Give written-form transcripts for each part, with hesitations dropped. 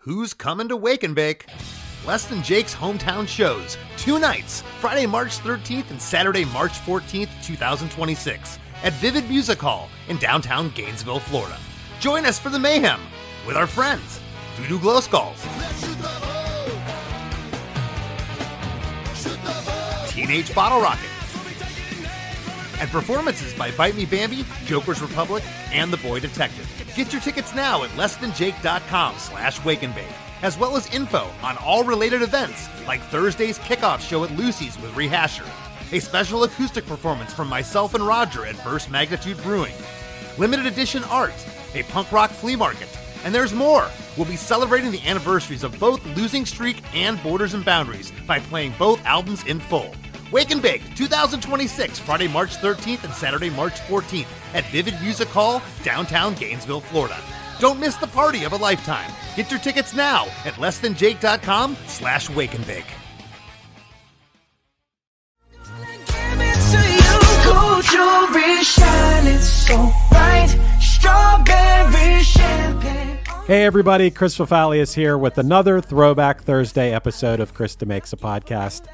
Who's coming to Wake and Bake? Less Than Jake's hometown shows, 2 nights, Friday, March 13th and Saturday, March 14th, 2026, at Vivid Music Hall in downtown Gainesville, Florida. Join us for the mayhem with our friends, Voodoo Glow Skulls, Teenage Bottle Rocket, and performances by Bite Me Bambi, Joker's Republic, and The Boy Detective. Get your tickets now at lessthanjake.com/wakeandbake, as well as info on all related events like Thursday's kickoff show at Lucy's with Rehasher, a special acoustic performance from myself and Roger at First Magnitude Brewing, limited edition art, a punk rock flea market, and there's more. We'll be celebrating the anniversaries of both Losing Streak and Borders and Boundaries by playing both albums in full. Wake and Bake 2026, Friday, March 13th and Saturday, March 14th at Vivid Music Hall, downtown Gainesville, Florida. Don't miss the party of a lifetime. Get your tickets now at lessthanjake.com/wakeandbake. Hey everybody, Chris Cresswell here with another Throwback Thursday episode of Chris DeMakes a Podcast.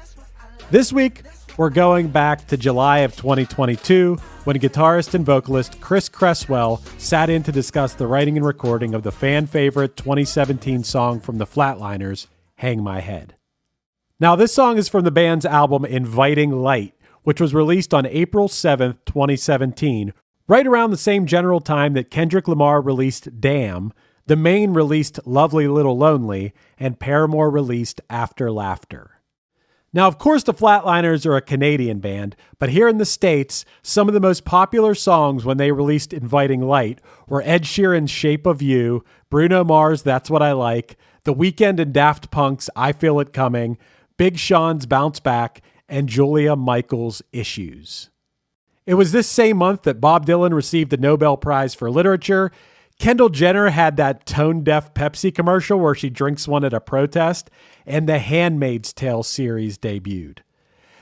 This week, we're going back to July of 2022 when guitarist and vocalist Chris Cresswell sat in to discuss the writing and recording of the fan favorite 2017 song from the Flatliners, Hang My Head. Now, this song is from the band's album Inviting Light, which was released on April 7th, 2017, right around the same general time that Kendrick Lamar released Damn, The Maine released Lovely Little Lonely, and Paramore released After Laughter. Now, of course, the Flatliners are a Canadian band, but here in the States, some of the most popular songs when they released Inviting Light were Ed Sheeran's Shape of You, Bruno Mars' That's What I Like, The Weeknd and Daft Punk's I Feel It Coming, Big Sean's Bounce Back, and Julia Michaels' Issues. It was this same month that Bob Dylan received the Nobel Prize for Literature. Kendall Jenner had that tone-deaf Pepsi commercial where she drinks one at a protest, and the Handmaid's Tale series debuted.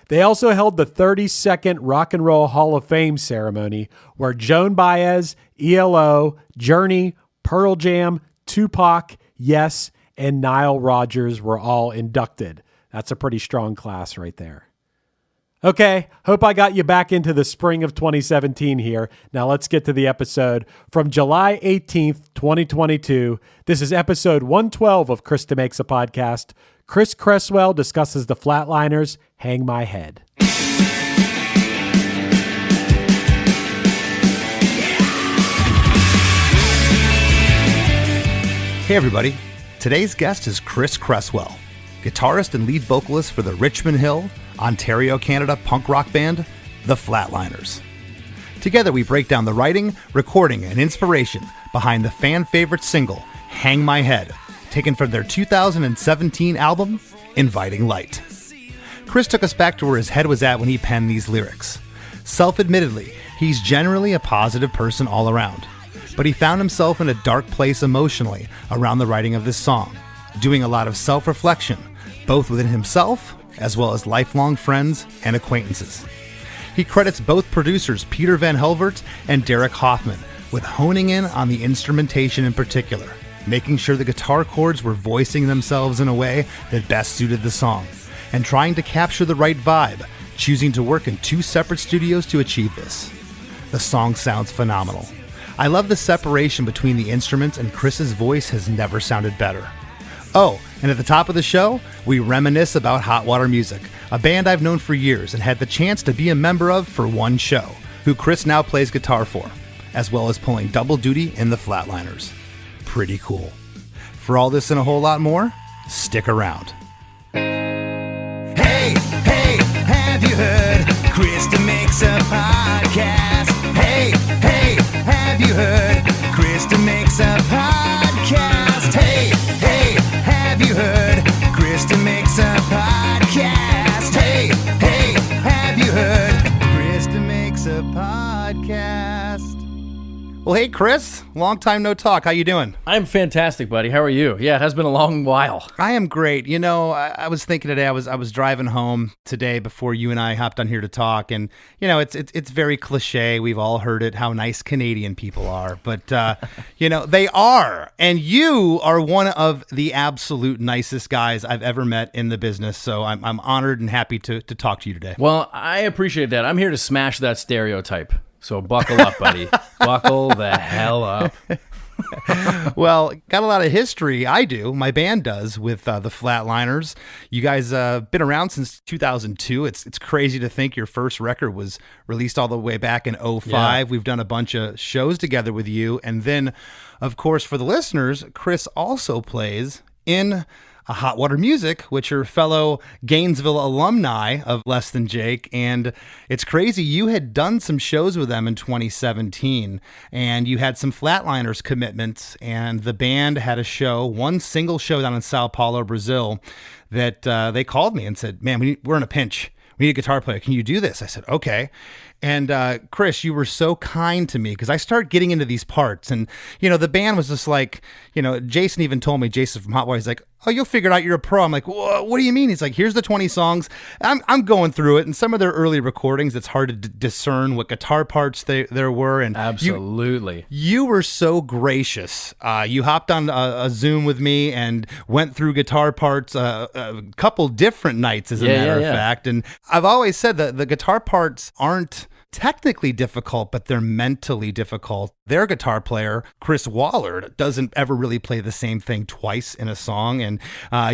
They also held the 32nd Rock and Roll Hall of Fame ceremony where Joan Baez, ELO, Journey, Pearl Jam, Tupac, Yes, and Nile Rodgers were all inducted. That's a pretty strong class right there. Okay, hope I got you back into the spring of 2017 here. Now let's get to the episode from July 18th, 2022. This is episode 112 of Chris DeMakes a Podcast. Chris Cresswell discusses the Flatliners' Hang My Head. Hey everybody, today's guest is Chris Cresswell, guitarist and lead vocalist for the Richmond Hill, Ontario, Canada punk rock band, The Flatliners. Together we break down the writing, recording, and inspiration behind the fan favorite single, Hang My Head, taken from their 2017 album, Inviting Light. Chris took us back to where his head was at when he penned these lyrics. Self-admittedly, he's generally a positive person all around, but he found himself in a dark place emotionally around the writing of this song, doing a lot of self-reflection, both within himself as well as lifelong friends and acquaintances. He credits both producers Peter Van Helvert and Derek Hoffman with honing in on the instrumentation in particular, making sure the guitar chords were voicing themselves in a way that best suited the song, and trying to capture the right vibe, choosing to work in 2 separate studios to achieve this. The song sounds phenomenal. I love the separation between the instruments, and Chris's voice has never sounded better. Oh, and at the top of the show, we reminisce about Hot Water Music, a band I've known for years and had the chance to be a member of for one show, who Chris now plays guitar for, as well as pulling double duty in the Flatliners. Pretty cool. For all this and a whole lot more, stick around. Hey, hey, have you heard? Chris DeMakes a Podcast. Hey, hey, have you heard? Chris DeMakes a Podcast. Hey, hey, have you heard? Chris DeMakes a Podcast. Hey, hey, have you heard? Chris DeMakes a Podcast. Well, hey, Chris, long time no talk. How you doing? I'm fantastic, buddy. How are you? Yeah, it has been a long while. I am great. You know, I was thinking today, I was driving home today before you and I hopped on here to talk, and, you know, it's very cliche. We've all heard it, how nice Canadian people are, but, you know, they are, and you are one of the absolute nicest guys I've ever met in the business, so I'm honored and happy to talk to you today. Well, I appreciate that. I'm here to smash that stereotype. So buckle up, buddy. Buckle the hell up. Well, got a lot of history. I do. My band does with the Flatliners. You guys been around since 2002. It's crazy to think your first record was released all the way back in 2005. Yeah. We've done a bunch of shows together with you. And then, of course, for the listeners, Chris also plays in Hot Water Music, which are fellow Gainesville alumni of Less Than Jake. And it's crazy. You had done some shows with them in 2017, and you had some Flatliners commitments, and the band had a show, one single show down in Sao Paulo, Brazil, that they called me and said, man, we're in a pinch. We need a guitar player. Can you do this? I said, okay. And Chris, you were so kind to me because I started getting into these parts. And, you know, the band was just like, you know, Jason even told me, Jason from Hot Water, he's like, oh, you'll figure it out. You're a pro. I'm like, what do you mean? He's like, here's the 20 songs. I'm going through it. And some of their early recordings, it's hard to discern what guitar parts there were. And absolutely. You were so gracious. You hopped on a Zoom with me and went through guitar parts a couple different nights, as a matter of fact. And I've always said that the guitar parts aren't technically difficult, but they're mentally difficult. Their guitar player, Chris Wallard, doesn't ever really play the same thing twice in a song. And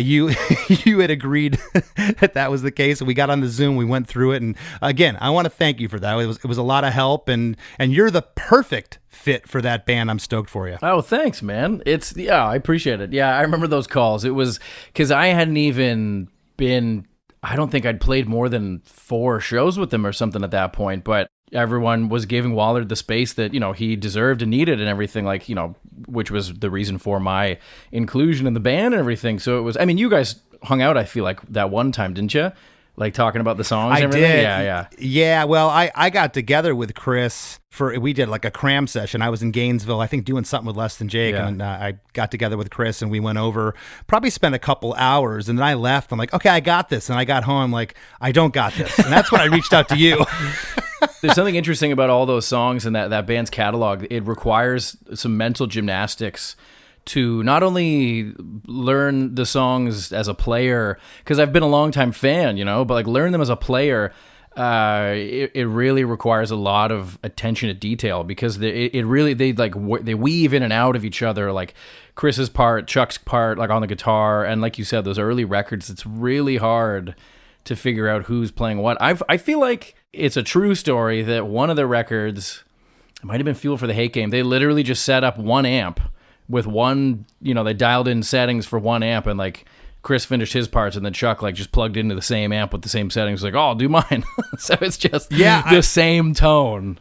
you you had agreed that was the case. And we got on the Zoom, we went through it. And again, I want to thank you for that. It was a lot of help, and you're the perfect fit for that band. I'm stoked for you. Oh, thanks, man. I appreciate it. Yeah, I remember those calls. It was because I hadn't even been, I don't think I'd played more than 4 shows with them or something at that point, but everyone was giving Wallard the space that, you know, he deserved and needed and everything, like, you know, which was the reason for my inclusion in the band and everything. So it was, I mean, you guys hung out, I feel like, that one time, didn't you? Like talking about the songs and everything? Did. Yeah, well, I got together with Chris we did like a cram session. I was in Gainesville, I think, doing something with Less Than Jake, and I got together with Chris and we went over, probably spent a couple hours, and then I left. I'm like, okay, I got this. And I got home, I'm like, I don't got this. And that's when I reached out to you. There's something interesting about all those songs and that band's catalog. It requires some mental gymnastics to not only learn the songs as a player, because I've been a longtime fan, you know, but like learn them as a player, it really requires a lot of attention to detail, because they weave in and out of each other, like Chris's part, Chuck's part, like on the guitar, and like you said, those early records, it's really hard to figure out who's playing what. I feel like it's a true story that one of the records, it might have been Fuel for the Hate Game, they literally just set up one amp with one, you know, they dialed in settings for one amp, and like Chris finished his parts, and then Chuck like just plugged into the same amp with the same settings, like, oh, I'll do mine. So it's just the same tone.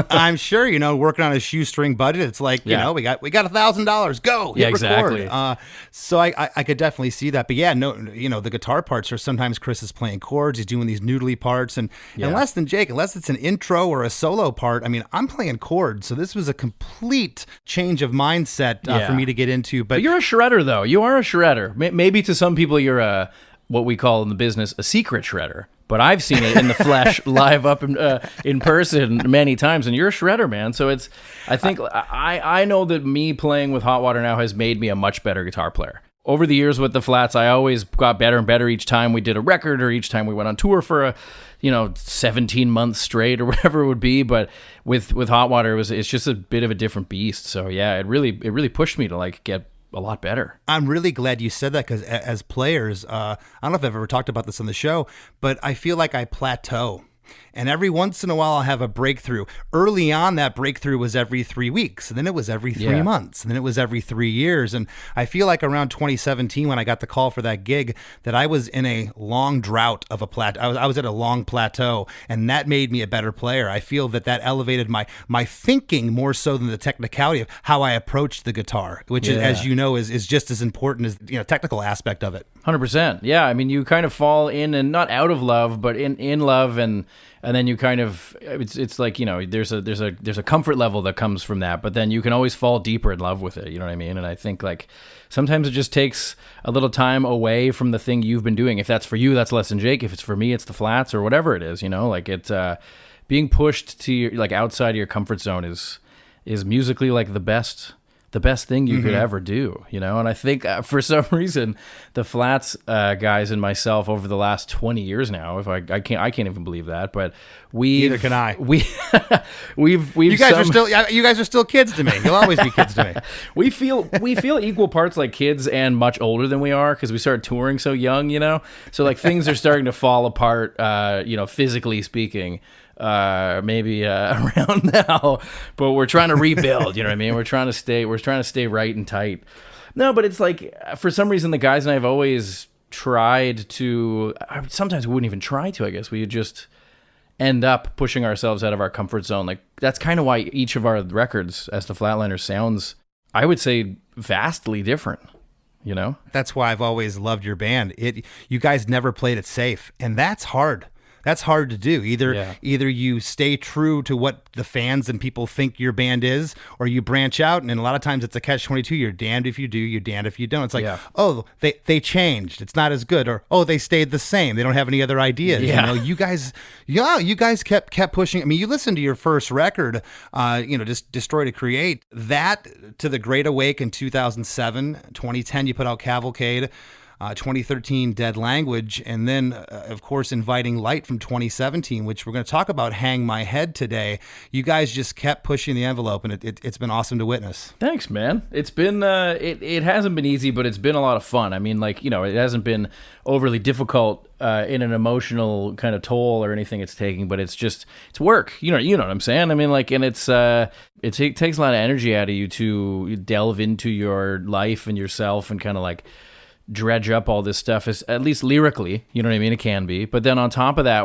I'm sure, you know, working on a shoestring budget, it's like, you know, we got $1,000, go, hit record. Exactly. So I could definitely see that. But yeah, no, you know, the guitar parts are sometimes Chris is playing chords, he's doing these noodly parts, and Less Than Jake, unless it's an intro or a solo part, I mean, I'm playing chords, so this was a complete change of mindset for me to get into. But you're a shredder, though. You are a shredder. Maybe to some people you're what we call in the business a secret shredder. But I've seen it in the flesh, live up in person many times, and you're a shredder, man. So I think I know that me playing with Hot Water now has made me a much better guitar player. Over the years with the Flats, I always got better and better each time we did a record, or each time we went on tour for 17 months straight or whatever it would be. But with Hot Water, it's just a bit of a different beast. So yeah, it really pushed me to like get a lot better. I'm really glad you said that, because as players, I don't know if I've ever talked about this on the show, but I feel like I plateau. And every once in a while I'll have a breakthrough. Early on, that breakthrough was every 3 weeks, and then it was every 3 months, and then it was every 3 years. And I feel like around 2017, when I got the call for that gig, that I was in a long drought of a plateau. I was at a long plateau, and that made me a better player. I feel that elevated my thinking more so than the technicality of how I approached the guitar, which is, as you know, is just as important as technical aspect of it. 100%. Yeah, I mean, you kind of fall in, and not out of love, but in love, and and then you kind of it's like, you know, there's a comfort level that comes from that, but then you can always fall deeper in love with it, you know what I mean? And I think like sometimes it just takes a little time away from the thing you've been doing. If that's for you, that's Less Than Jake. If it's for me, it's the Flats or whatever it is, you know, like it's being pushed to your, like outside of your comfort zone is musically like the best thing you could ever do, you know? And I think for some reason, the Flats guys and myself over the last 20 years now, if I can't even believe that, but neither can I. We've you guys are still kids to me. You'll always be kids to me. we feel equal parts like kids and much older than we are because we started touring so young, you know? So like things are starting to fall apart, you know, physically speaking. Maybe around now, but we're trying to rebuild, you know what I mean? We're trying to stay right and tight. No, but it's like, for some reason, the guys and I have always tried to, sometimes we wouldn't even try to, I guess. We would just end up pushing ourselves out of our comfort zone. Like, that's kind of why each of our records as the Flatliners sounds, I would say, vastly different. You know? That's why I've always loved your band. You guys never played it safe, and that's hard. That's hard to do. Either you stay true to what the fans and people think your band is, or you branch out. And a lot of times it's a catch-22. You're damned if you do, you're damned if you don't. It's like, oh, they changed. It's not as good. Or, oh, they stayed the same. They don't have any other ideas. Yeah. You know, you guys kept pushing. I mean, you listened to your first record, you know, just Destroy to Create. That to The Great Awake in 2007. 2010, you put out Cavalcade. 2013 Dead Language, and then of course Inviting Light from 2017, which we're going to talk about Hang My Head today. You guys just kept pushing the envelope, and it's been awesome to witness. Thanks, man. It's been it hasn't been easy, but it's been a lot of fun. I mean, like, you know, it hasn't been overly difficult in an emotional kind of toll or anything it's taking, but it's work. You know what I'm saying? I mean, like, and it takes a lot of energy out of you to delve into your life and yourself and kind of like dredge up all this stuff, is at least lyrically, you know what I mean? It can be. But then on top of that,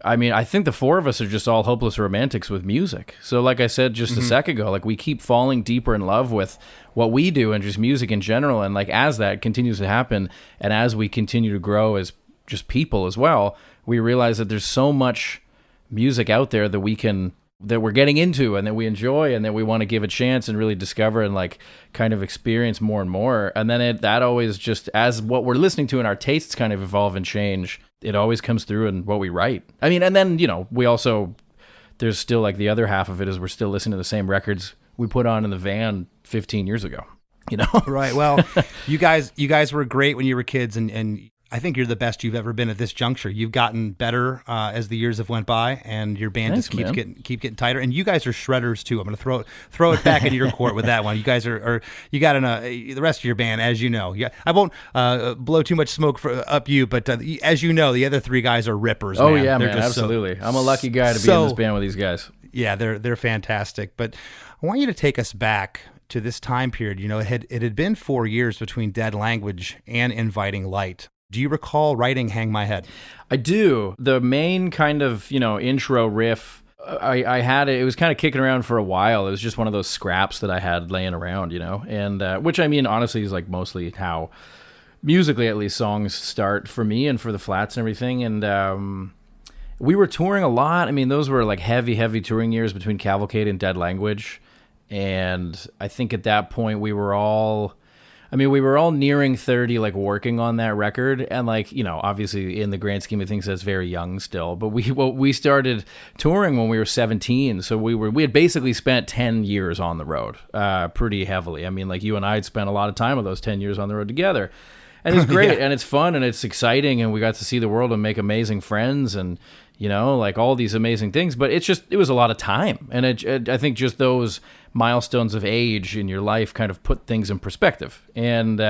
I think the four of us are just all hopeless romantics with music. So like I said just a sec ago, like we keep falling deeper in love with what we do and just music in general. And like as that continues to happen, and as we continue to grow as just people as well, we realize that there's so much music out there that we're getting into and that we enjoy and that we want to give a chance and really discover and like kind of experience more and more. And then that always just, as what we're listening to and our tastes kind of evolve and change, it always comes through in what we write. I mean, and then, you know, there's still like the other half of it is we're still listening to the same records we put on in the van 15 years ago, you know? Right. Well, you guys were great when you were kids, and I think you're the best you've ever been at this juncture. You've gotten better as the years have went by, and your band just keeps getting tighter. And you guys are shredders too. I'm going to throw it back into your court with that one. You guys are you got the rest of your band, as you know. Yeah, I won't blow too much smoke up you, but as you know, the other three guys are rippers. Oh man. Yeah, man, absolutely. I'm a lucky guy to be in this band with these guys. Yeah, they're fantastic. But I want you to take us back to this time period. You know, it had been 4 years between Dead Language and Inviting Light. Do you recall writing Hang My Head? I do. The main kind of, you know, intro riff, I had it was kind of kicking around for a while. It was just one of those scraps that I had laying around, you know, and which, I mean, honestly is like mostly how musically at least songs start for me and for the Flats and everything. And we were touring a lot. I mean, those were like heavy touring years between Cavalcade and Dead Language. And I think at that point we were all nearing 30, like working on that record. And like, you know, obviously in the grand scheme of things, that's very young still, but we started touring when we were 17. So we had basically spent 10 years on the road, pretty heavily. I mean, like you and I had spent a lot of time of those 10 years on the road together, and it's great. And it's fun and it's exciting. And we got to see the world and make amazing friends and, you know, like all these amazing things, but it was a lot of time. And I think just those milestones of age in your life kind of put things in perspective. And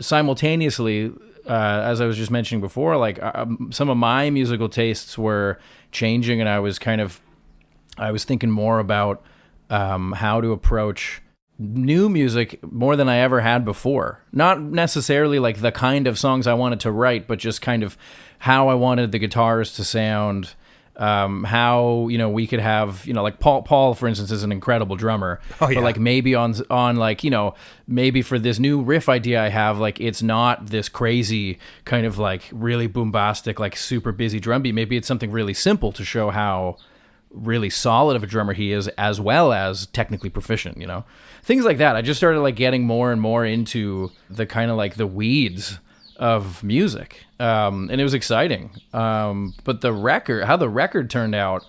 simultaneously, as I was just mentioning before, like some of my musical tastes were changing, and I was thinking more about how to approach new music more than I ever had before. Not necessarily like the kind of songs I wanted to write, but just kind of how I wanted the guitars to sound, how, we could have, like Paul, for instance, is an incredible drummer. Oh, yeah. But like maybe on like, maybe for this new riff idea I have, like it's not this crazy kind of like really bombastic, like super busy drum beat. Maybe it's something really simple to show how really solid of a drummer he is, as well as technically proficient, things like that. I just started like getting more and more into the kind of like the weeds of music, and it was exciting. But how the record turned out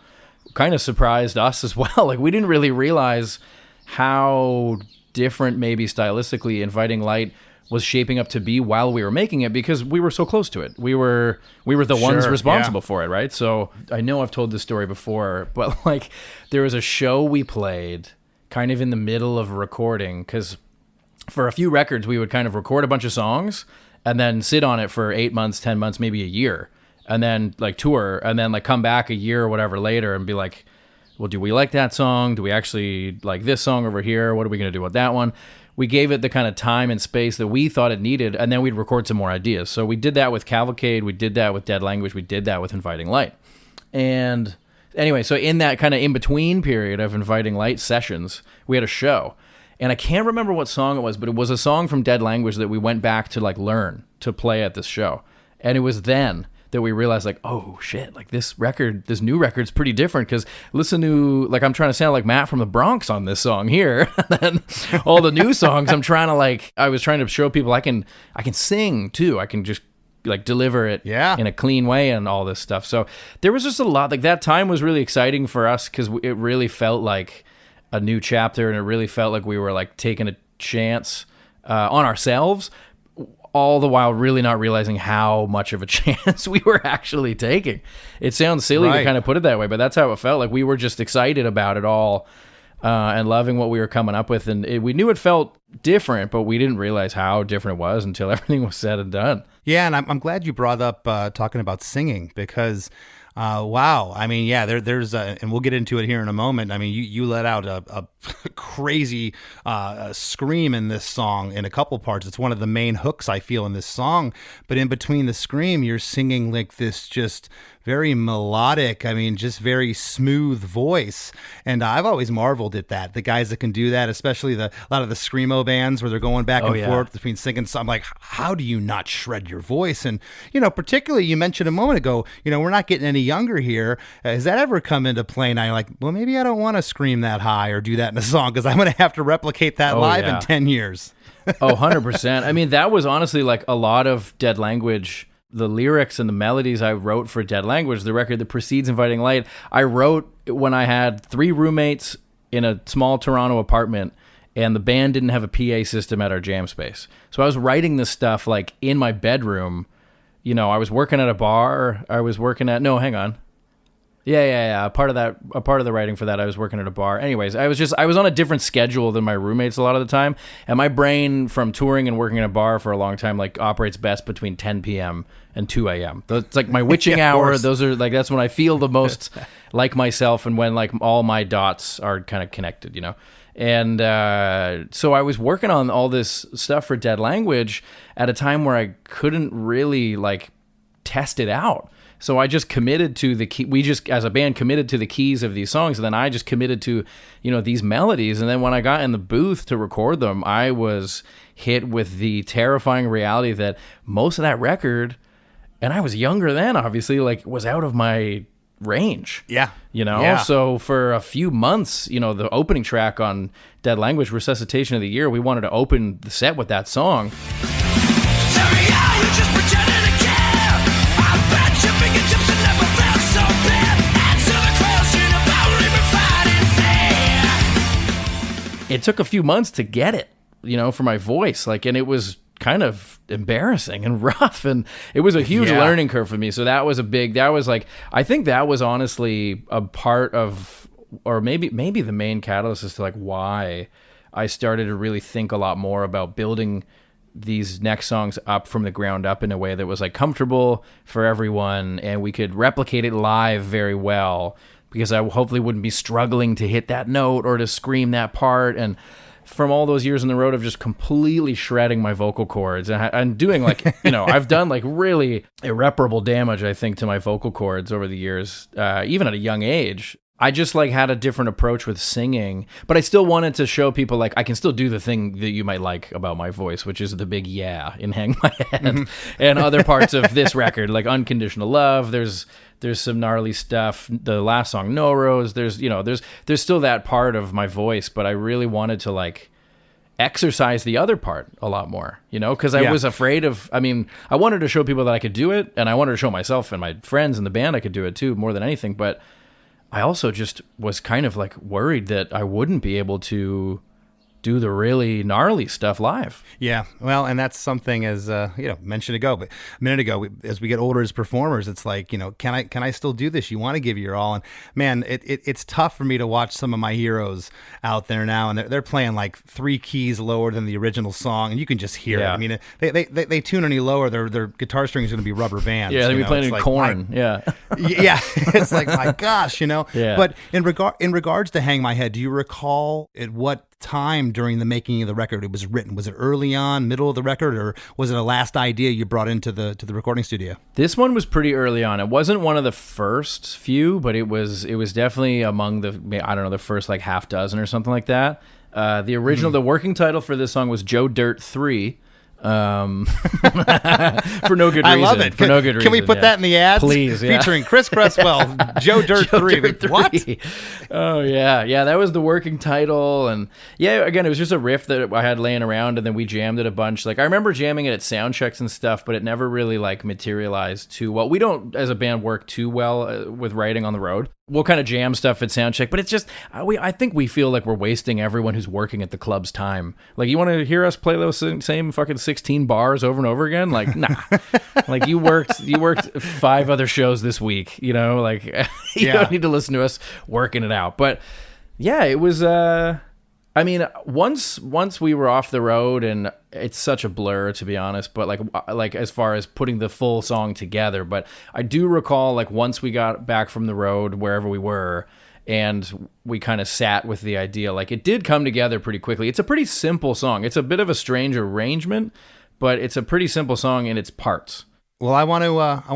kind of surprised us as well. Like we didn't really realize how different maybe stylistically Inviting Light was shaping up to be while we were making it, because we were so close to it. We were the ones responsible for it, right? So I know I've told this story before, but like there was a show we played kind of in the middle of recording, because for a few records we would kind of record a bunch of songs and then sit on it for 8 months, 10 months, maybe a year, and then like tour, and then like come back a year or whatever later and be like, well, do we like that song? Do we actually like this song over here? What are we going to do with that one? We gave it the kind of time and space that we thought it needed, and then we'd record some more ideas. So we did that with Cavalcade, we did that with Dead Language, we did that with Inviting Light. And anyway, so in that kind of in-between period of Inviting Light sessions, we had a show. And I can't remember what song it was, but it was a song from Dead Language that we went back to like learn to play at this show. And it was then that we realized like, oh shit, like this new record's pretty different, because listen to, like, I'm trying to sound like Matt from the Bronx on this song here. And then all the new songs, I was trying to show people I can sing too. I can just like deliver it in a clean way and all this stuff. So there was just a lot, like that time was really exciting for us, because it really felt like a new chapter, and it really felt like we were like taking a chance on ourselves, all the while really not realizing how much of a chance we were actually taking. It sounds silly to kind of put it that way, but that's how it felt. Like we were just excited about it all and loving what we were coming up with. And we knew it felt different, but we didn't realize how different it was until everything was said and done. Yeah, and I'm glad you brought up talking about singing, because wow. I mean, yeah, there's and we'll get into it here in a moment. I mean, you let out a crazy scream in this song in a couple parts. It's one of the main hooks I feel in this song. But in between the scream, you're singing like this just very melodic, I mean, just very smooth voice. And I've always marveled at that. The guys that can do that, especially a lot of the screamo bands where they're going back and forth between singing. So I'm like, how do you not shred your voice? And, particularly you mentioned a moment ago, we're not getting any younger here. Has that ever come into play? And I'm like, well, maybe I don't want to scream that high or do that in a song, because I'm going to have to replicate that live in 10 years. 100%. I mean, that was honestly like a lot of Dead Language. The lyrics and the melodies I wrote for Dead Language, the record that precedes Inviting Light, I wrote when I had 3 roommates in a small Toronto apartment, and the band didn't have a PA system at our jam space. So I was writing this stuff like in my bedroom. I was working at a bar. Yeah. A part of the writing for that, I was working at a bar. Anyways, I was on a different schedule than my roommates a lot of the time, and my brain from touring and working in a bar for a long time like operates best between 10 p.m. and 2 a.m. It's like my witching hour. Those are like, that's when I feel the most like myself, and when like all my dots are kind of connected, And so I was working on all this stuff for Dead Language at a time where I couldn't really like test it out. So I just committed to the key. We just, as a band, committed to the keys of these songs, and then I just committed to, these melodies. And then when I got in the booth to record them, I was hit with the terrifying reality that most of that record, and I was younger then, obviously, like was out of my range. Yeah. So for a few months, the opening track on Dead Language, Resuscitation of the Year, we wanted to open the set with that song. It took a few months to get it, for my voice, and it was kind of embarrassing and rough, and it was a huge learning curve for me. So I think that was honestly a part of, or maybe the main catalyst as to like why I started to really think a lot more about building these next songs up from the ground up in a way that was like comfortable for everyone, and we could replicate it live very well, because I hopefully wouldn't be struggling to hit that note or to scream that part. And from all those years on the road of just completely shredding my vocal cords and doing like, I've done like really irreparable damage, I think, to my vocal cords over the years, even at a young age. I just like had a different approach with singing, but I still wanted to show people like I can still do the thing that you might like about my voice, which is the big yeah in Hang My Head and other parts of this record, like Unconditional Love. There's some gnarly stuff. The last song, No Rose. There's still that part of my voice, but I really wanted to like exercise the other part a lot more, because I was afraid of, I wanted to show people that I could do it, and I wanted to show myself and my friends in the band I could do it too, more than anything, but I also just was kind of like worried that I wouldn't be able to do the really gnarly stuff live. Yeah, well, and that's something as mentioned a minute ago. As we get older as performers, it's like can I still do this? You want to give your all, and man, it's tough for me to watch some of my heroes out there now, and they're playing like 3 keys lower than the original song, and you can just hear it. I mean, they tune any lower, their guitar string is going to be rubber bands. Yeah, they'll be playing in like, Korn. Yeah, it's like my gosh, Yeah. But in regards to Hang My Head, do you recall at what time during the making of the record it was written? Was it early on, middle of the record, or was it a last idea you brought into the recording studio? This one was pretty early on. It wasn't one of the first few, but it was definitely among the first like half dozen or something like that. The original, the working title for this song was Joe Dirt 3. For no good reason. I love it. For no good reason. Can we put that in the ads? Please, yeah. Featuring Chris Cresswell, Joe Dirt 3. Dirt 3. What? Oh, yeah. That was the working title. And yeah, again, it was just a riff that I had laying around, and then we jammed it a bunch. Like, I remember jamming it at sound checks and stuff, but it never really like materialized too well. We don't, as a band, work too well with writing on the road. We'll kind of jam stuff at soundcheck, but it's just I think we feel like we're wasting everyone who's working at the club's time. Like, you want to hear us play those same fucking 16 bars over and over again? Like, nah. Like, you worked 5 other shows this week, like you don't need to listen to us working it out. But yeah, it was once we were off the road, and it's such a blur, to be honest, but like as far as putting the full song together, but I do recall like once we got back from the road, wherever we were, and we kind of sat with the idea, like it did come together pretty quickly. It's a pretty simple song. It's a bit of a strange arrangement, but it's a pretty simple song in its parts. Well, I want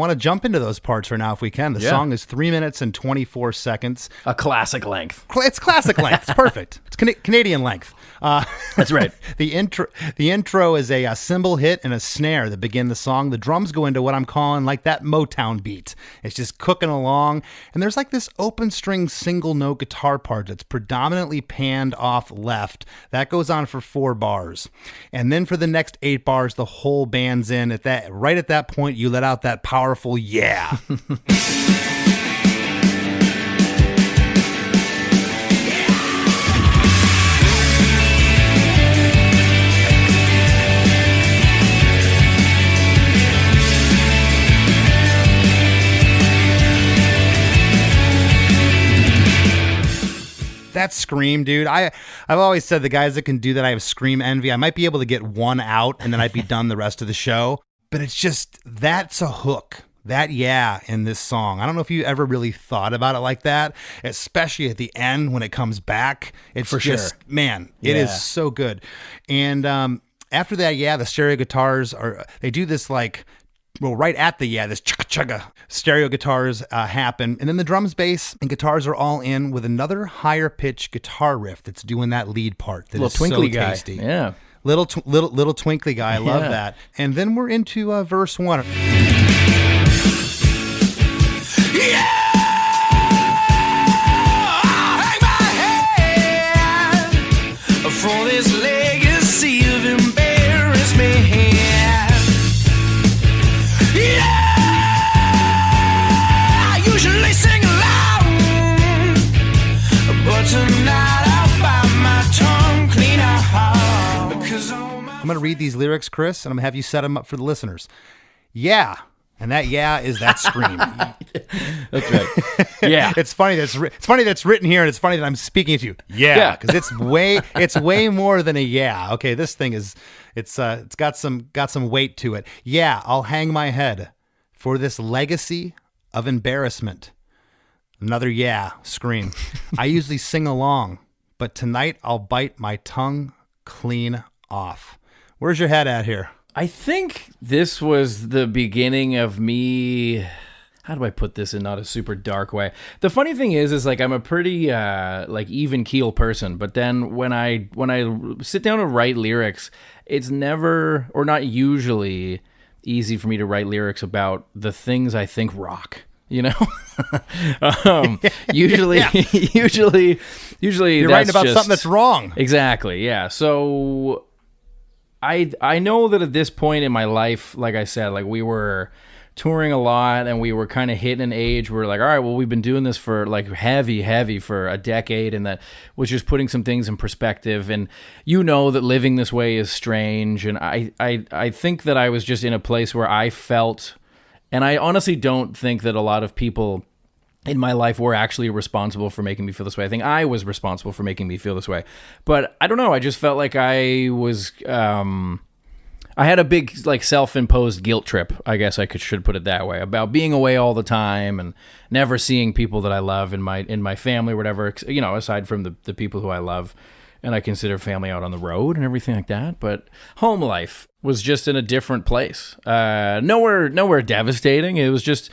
to jump into those parts right now if we can. The song is 3 minutes and 24 seconds. A classic length. It's classic length. It's perfect. It's Canadian length. That's right. The intro is a cymbal hit and a snare that begin the song. The drums go into what I'm calling like that Motown beat. It's just cooking along, and there's like this open string single note guitar part that's predominantly panned off left. That goes on for 4 bars, and then for the next 8 bars, the whole band's in. Right at that point, you let out that powerful yeah. That scream, dude. I've always said the guys that can do that, I have scream envy. I might be able to get one out and then I'd be done the rest of the show. But it's just, that's a hook. That yeah in this song. I don't know if you ever really thought about it like that, especially at the end when it comes back. It's for just, sure. Man, it is so good. And after that, the stereo guitars they do this like, well, right at the this chugga stereo guitars happen, and then the drums, bass, and guitars are all in with another higher pitched guitar riff that's doing that lead part. That little is twinkly so guy. Tasty. Yeah, little twinkly guy. I love that. And then we're into verse 1. For this legacy of embarrassment. I usually sing along, but tonight I'll bite my tongue clean out. I'm going to read these lyrics, Chris, and I'm going to have you set them up for the listeners. Yeah. And that yeah is that scream. That's right. Yeah. It's funny that's written here, and it's funny that I'm speaking to you. Yeah, because it's way more than a yeah. Okay, this thing it's got some weight to it. Yeah, I'll hang my head for this legacy of embarrassment. Another yeah scream. I usually sing along, but tonight I'll bite my tongue clean off. Where's your head at here? I think this was the beginning of me. How do I put this in not a super dark way? The funny thing is like I'm a pretty like even keel person, but then when I sit down to write lyrics, it's never or not usually easy for me to write lyrics about the things I think rock. You know, usually You're writing about something that's wrong. Exactly. Yeah. So I know that at this point in my life, like I said, like we were touring a lot and we were kind of hitting an age where like, all right, well, we've been doing this for like heavy for a decade, and that was just putting some things in perspective. And you know that living this way is strange. And I think that I was just in a place where I felt, and I honestly don't think that a lot of people in my life were actually responsible for making me feel this way. I think I was responsible for making me feel this way. But I don't know, I just felt like I was I had a big like self-imposed guilt trip, I guess I should put it that way, about being away all the time and never seeing people that I love in my family or whatever, you know, aside from the people who I love and I consider family out on the road and everything like that. But home life was just in a different place. Nowhere devastating. It was just,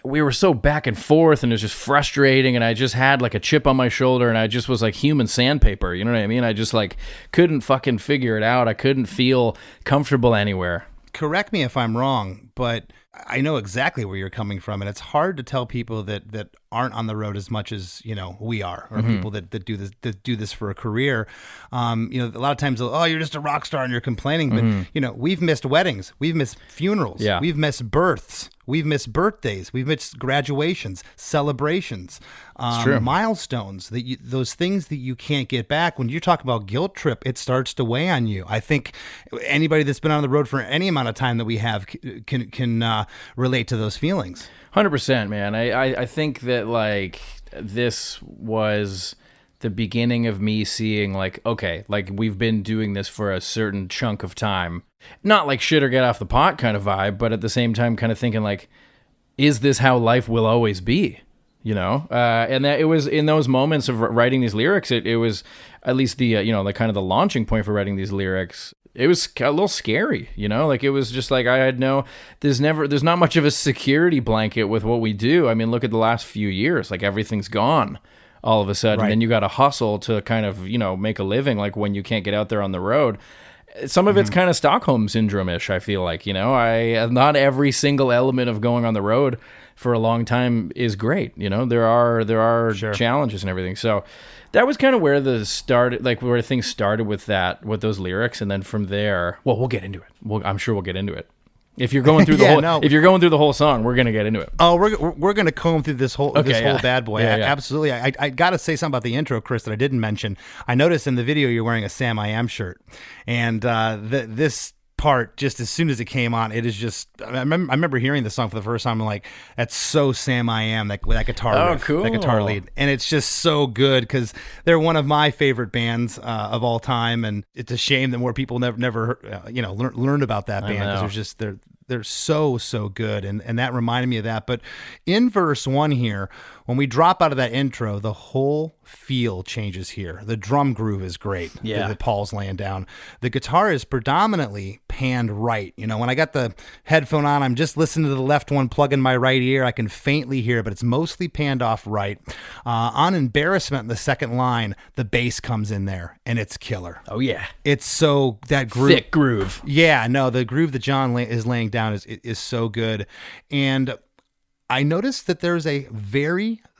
we were so back and forth and it was just frustrating, and I just had like a chip on my shoulder and I just was like human sandpaper, you know what I mean? I just like couldn't fucking figure it out. I couldn't feel comfortable anywhere. Correct me if I'm wrong, but I know exactly where you're coming from, and it's hard to tell people that aren't on the road as much as, you know, we are, or people that do this for a career. You know, a lot of times, oh, you're just a rock star and you're complaining, but you know, we've missed weddings, we've missed funerals, we've missed births, we've missed birthdays, we've missed graduations, celebrations, milestones, those things that you can't get back. When you talk about guilt trip, it starts to weigh on you. I think anybody that's been on the road for any amount of time that we have can relate to those feelings. 100%, man. I think that like this was the beginning of me seeing like, okay, like we've been doing this for a certain chunk of time. Not like shit or get off the pot kind of vibe, but at the same time kind of thinking like, is this how life will always be? You know? And that it was in those moments of writing these lyrics, it was at least the, you know, like kind of the launching point for writing these lyrics. It was a little scary, you know, like it was just like I had there's not much of a security blanket with what we do. I mean, look at the last few years, like everything's gone all of a sudden. Right. And then you got to hustle to kind of, you know, make a living, like when you can't get out there on the road. Some of it's kind of Stockholm syndrome-ish, I feel like, you know, not every single element of going on the road for a long time is great. You know, there are challenges and everything. So that was kind of where where things started with those lyrics. And then from there, well, we'll get into it. I'm sure we'll get into it. If you're going through if you're going through the whole song, we're going to get into it. Oh, we're going to comb through this whole bad boy. Yeah, absolutely. I got to say something about the intro, Chris, that I didn't mention. I noticed in the video you're wearing a Sam I Am shirt, and this part, just as soon as it came on, it is just, I remember hearing the song for the first time. I'm like, that's so Sam I Am, that guitar riff, cool. That guitar lead. And it's just so good because they're one of my favorite bands of all time. And it's a shame that more people never learned about that band, because they're so good. And that reminded me of that. But in verse 1 here, when we drop out of that intro, the whole feel changes here. The drum groove is great that Paul's laying down. The guitar is predominantly panned right. You know, when I got the headphone on, I'm just listening to the left one, plugging my right ear. I can faintly hear it, but it's mostly panned off right. On Embarrassment, in the second line, the bass comes in there, and it's killer. Oh, yeah. It's so, that groove. Thick groove. Yeah, no, the groove that John is laying down is so good. And I noticed that there's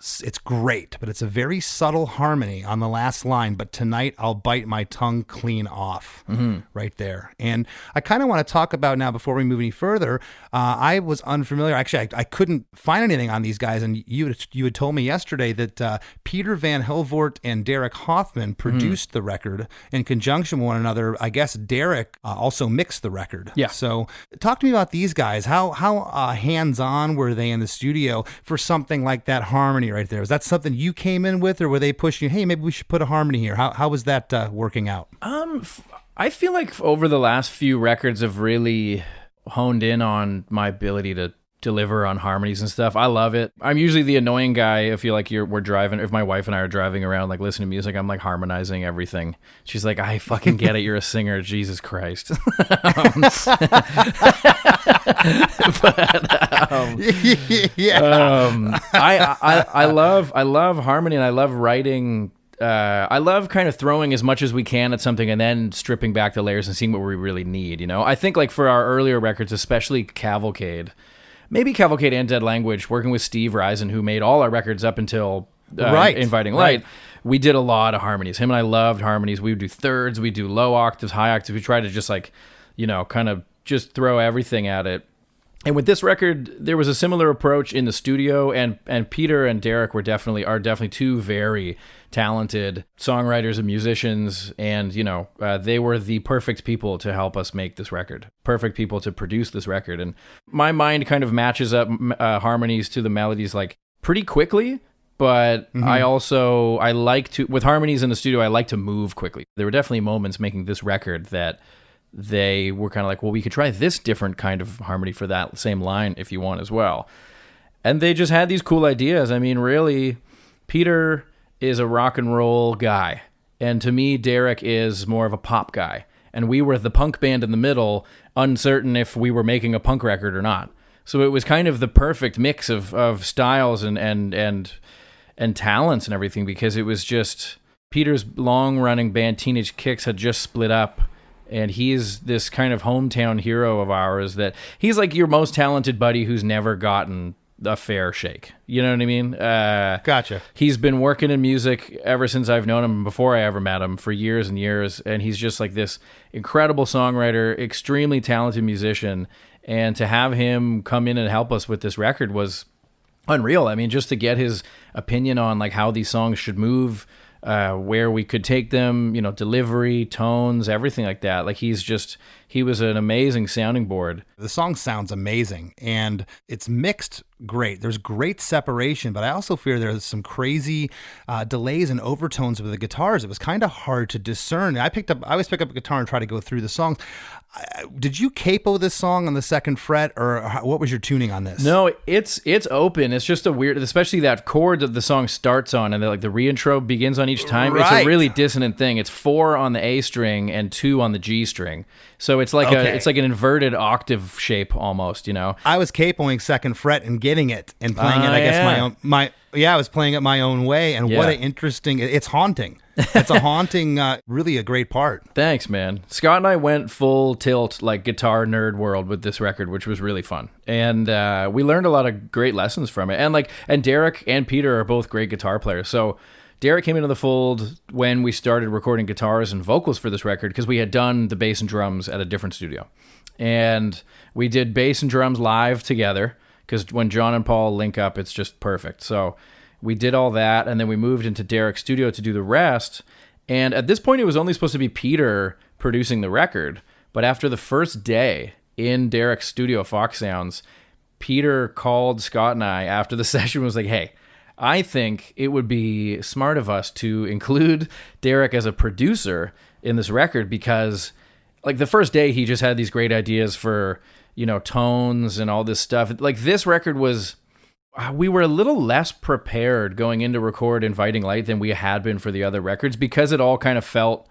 it's great, but it's a very subtle harmony on the last line. But tonight I'll bite my tongue clean off, right there. And I kind of want to talk about now, before we move any further, I was unfamiliar. Actually, I couldn't find anything on these guys. And you had told me yesterday that Peter Van Helvoort and Derek Hoffman produced the record in conjunction with one another. I guess Derek also mixed the record. Yeah. So talk to me about these guys. How hands-on were they in the studio for something like that harmony right there? Was that something you came in with, or were they pushing you, hey, maybe we should put a harmony here? How was that working out? I feel like over the last few records have really honed in on my ability to deliver on harmonies and stuff. I love it. I'm usually the annoying guy if we're driving, if my wife and I are driving around like listening to music, I'm like harmonizing everything. She's like, I fucking get it, you're a singer, Jesus Christ. I love harmony, and I love writing. I love kind of throwing as much as we can at something and then stripping back the layers and seeing what we really need, you know? I think like for our earlier records, especially Cavalcade and Dead Language, working with Steve Risen, who made all our records up until Inviting Light, we did a lot of harmonies. Him and I loved harmonies. We would do thirds, we do low octaves, high octaves. We tried to just like, you know, kind of just throw everything at it. And with this record, there was a similar approach in the studio, and Peter and Derek are definitely two very talented songwriters and musicians, and, you know, they were the perfect people to help us make this record, perfect people to produce this record. And my mind kind of matches up harmonies to the melodies like pretty quickly, but I like to, with harmonies in the studio, I like to move quickly. There were definitely moments making this record that they were kind of like, well, we could try this different kind of harmony for that same line if you want as well. And they just had these cool ideas. I mean, really, Peter is a rock and roll guy. And to me, Derek is more of a pop guy. And we were the punk band in the middle, uncertain if we were making a punk record or not. So it was kind of the perfect mix of styles and talents and everything, because it was just Peter's long-running band Teenage Kicks had just split up. And he's this kind of hometown hero of ours, that he's like your most talented buddy who's never gotten a fair shake. You know what I mean? Gotcha. He's been working in music ever since I've known him, before I ever met him, for years and years. And he's just like this incredible songwriter, extremely talented musician. And to have him come in and help us with this record was unreal. I mean, just to get his opinion on like how these songs should move, where we could take them, you know, delivery, tones, everything like that. Like he was an amazing sounding board. The song sounds amazing, and it's mixed great. There's great separation, but I also fear there's some crazy delays and overtones with the guitars. It was kind of hard to discern. I always pick up a guitar and try to go through the songs. Did you capo this song on the second fret, or what was your tuning on this? No, it's open. It's just a weird, especially that chord that the song starts on, and the reintro begins on each time. Right. It's a really dissonant thing. It's 4 on the A string and 2 on the G string. So it's like it's like an inverted octave shape almost, you know. I was capoing second fret and getting it and playing it, I guess, I was playing it my own way, and what an interesting, it's haunting. It's a haunting, really a great part. Thanks, man. Scott and I went full tilt, like guitar nerd world with this record, which was really fun. And we learned a lot of great lessons from it. And Derek and Peter are both great guitar players. So Derek came into the fold when we started recording guitars and vocals for this record, because we had done the bass and drums at a different studio. And we did bass and drums live together, because when John and Paul link up, it's just perfect. So we did all that, and then we moved into Derek's studio to do the rest. And at this point, it was only supposed to be Peter producing the record. But after the first day in Derek's studio, Fox Sounds, Peter called Scott and I after the session and was like, hey, I think it would be smart of us to include Derek as a producer in this record, because like the first day he just had these great ideas for, you know, tones and all this stuff. Like this record was, we were a little less prepared going into record Inviting Light than we had been for the other records, because it all kind of felt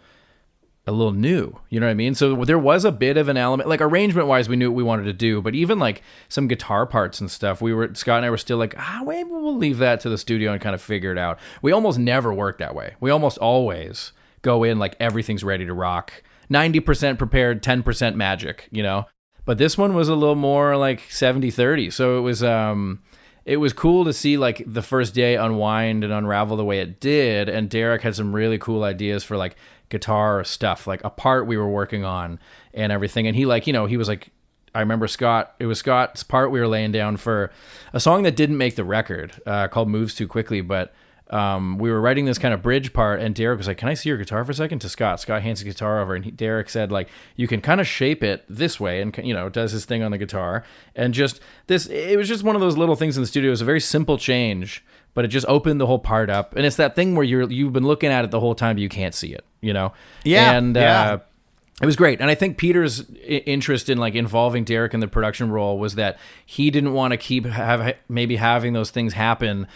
a little new, you know what I mean? So there was a bit of an element, like arrangement wise, we knew what we wanted to do, but even like some guitar parts and stuff, Scott and I were still like, maybe we'll leave that to the studio and kind of figure it out. We almost never work that way. We almost always go in like everything's ready to rock, 90% prepared, 10% magic, you know? But this one was a little more like 70-30. So it was cool to see like the first day unwind and unravel the way it did. And Derek had some really cool ideas for like guitar stuff, like a part we were working on and everything. And he like, you know, he was like, I remember it was Scott's part we were laying down for a song that didn't make the record, called Moves Too Quickly. But we were writing this kind of bridge part, and Derek was like, can I see your guitar for a second? To Scott. Scott hands the guitar over, and Derek said, like, you can kind of shape it this way, and, you know, does his thing on the guitar. And just this, it was just one of those little things in the studio. It was a very simple change, but it just opened the whole part up. And it's that thing where you've been looking at it the whole time, but you can't see it, you know? Yeah. And It was great. And I think Peter's interest in like involving Derek in the production role was that he didn't want to keep maybe having those things happen.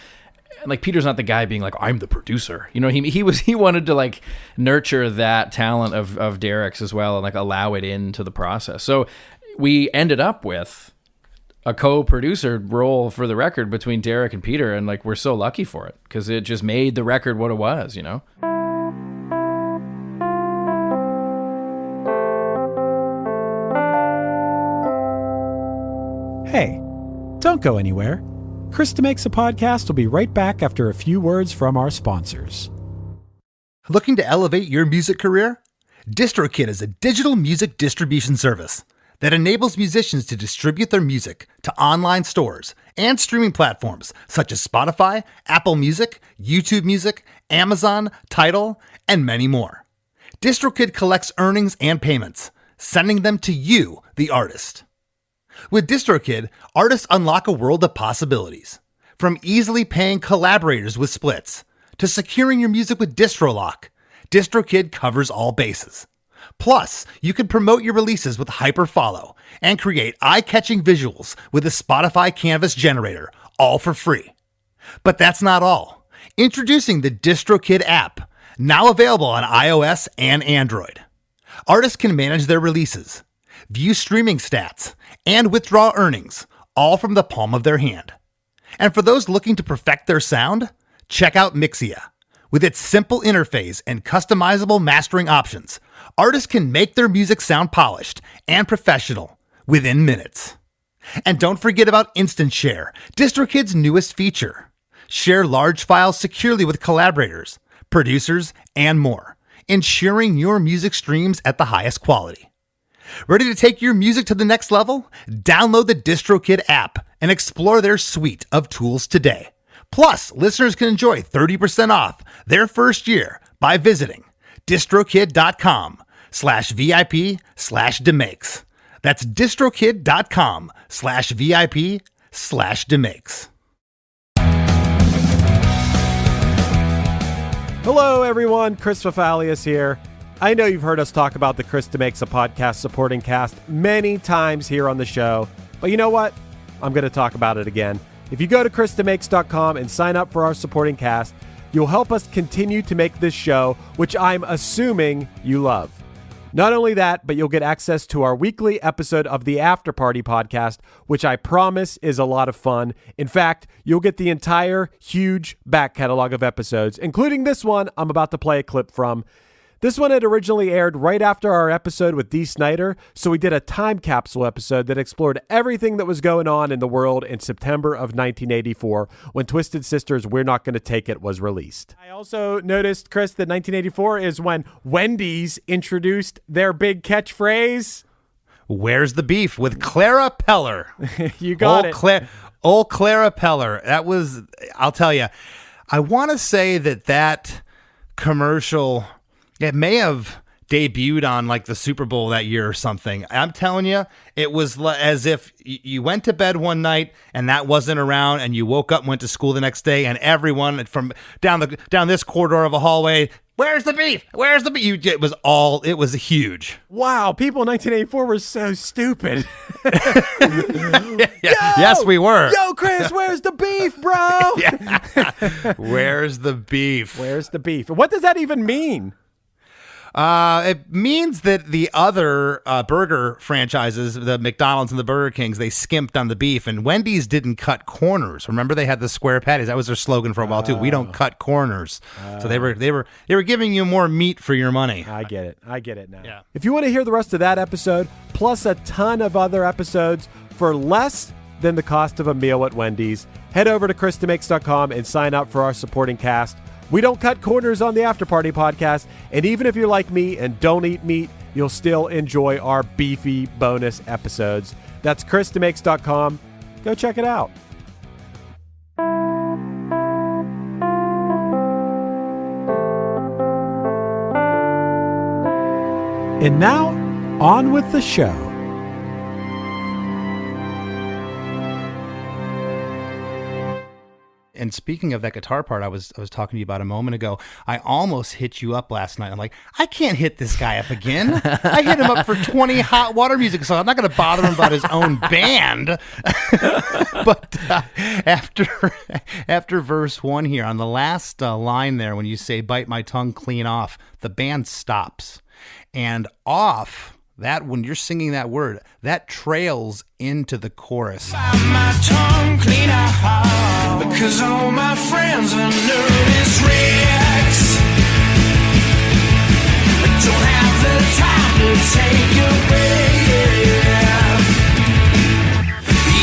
Like Peter's not the guy being like, I'm the producer. You know, he wanted to like nurture that talent of Derek's as well and like allow it into the process. So we ended up with a co-producer role for the record between Derek and Peter, and like we're so lucky for it because it just made the record what it was, you know. Hey, don't go anywhere. Chris DeMakes a Podcast will be right back after a few words from our sponsors. Looking to elevate your music career? DistroKid is a digital music distribution service that enables musicians to distribute their music to online stores and streaming platforms such as Spotify, Apple Music, YouTube Music, Amazon, Tidal, and many more. DistroKid collects earnings and payments, sending them to you, the artist. With DistroKid, artists unlock a world of possibilities. From easily paying collaborators with splits to securing your music with DistroLock, DistroKid covers all bases. Plus, you can promote your releases with Hyperfollow and create eye-catching visuals with a Spotify Canvas generator, all for free. But that's not all. Introducing the DistroKid app, now available on iOS and Android. Artists can manage their releases, view streaming stats, and withdraw earnings, all from the palm of their hand. And for those looking to perfect their sound, check out Mixia. With its simple interface and customizable mastering options, artists can make their music sound polished and professional within minutes. And don't forget about Instant Share, DistroKid's newest feature. Share large files securely with collaborators, producers, and more, ensuring your music streams at the highest quality. Ready to take your music to the next level? Download the DistroKid app and explore their suite of tools today. Plus, listeners can enjoy 30% off their first year by visiting distrokid.com/VIP/DeMakes. That's distrokid.com/VIP/DeMakes. Hello, everyone. Chris Fafalius here. I know you've heard us talk about the Chris DeMakes a Podcast supporting cast many times here on the show, but you know what? I'm going to talk about it again. If you go to chrisdemakes.com and sign up for our supporting cast, you'll help us continue to make this show, which I'm assuming you love. Not only that, but you'll get access to our weekly episode of the After Party podcast, which I promise is a lot of fun. In fact, you'll get the entire huge back catalog of episodes, including this one I'm about to play a clip from. This one had originally aired right after our episode with Dee Snider, so we did a time capsule episode that explored everything that was going on in the world in September of 1984 when Twisted Sister's We're Not Gonna Take It was released. I also noticed, Chris, that 1984 is when Wendy's introduced their big catchphrase. Where's the beef with Clara Peller? You got it. Old Clara Peller. That was, I'll tell you, I want to say that commercial... It may have debuted on like the Super Bowl that year or something. I'm telling you, it was as if you went to bed one night and that wasn't around, and you woke up and went to school the next day, and everyone from down this corridor of a hallway, where's the beef? Where's the beef? It was huge. Wow, people in 1984 were so stupid. Yes, we were. Yo, Chris, where's the beef, bro? Where's the beef? Where's the beef? What does that even mean? It means that the other burger franchises, the McDonald's and the Burger Kings, they skimped on the beef, and Wendy's didn't cut corners. Remember, they had the square patties. That was their slogan for a while too. We don't cut corners. So they were giving you more meat for your money. I get it now. Yeah. If you want to hear the rest of that episode, plus a ton of other episodes for less than the cost of a meal at Wendy's, head over to chrisdemakes.com and sign up for our supporting cast. We don't cut corners on the After Party podcast, and even if you're like me and don't eat meat, you'll still enjoy our beefy bonus episodes. That's chrisdemakes.com. Go check it out. And now, on with the show. And speaking of that guitar part, I was talking to you about a moment ago. I almost hit you up last night. I'm like, I can't hit this guy up again. I hit him up for 20 Hot Water music songs. I'm not going to bother him about his own band. But after verse 1 here, on the last line there, when you say "bite my tongue clean off," the band stops, and off. That when you're singing that word, that trails into the chorus. My tongue clean out, because all my friends are nervous wrecks. I don't have the time to take a breath.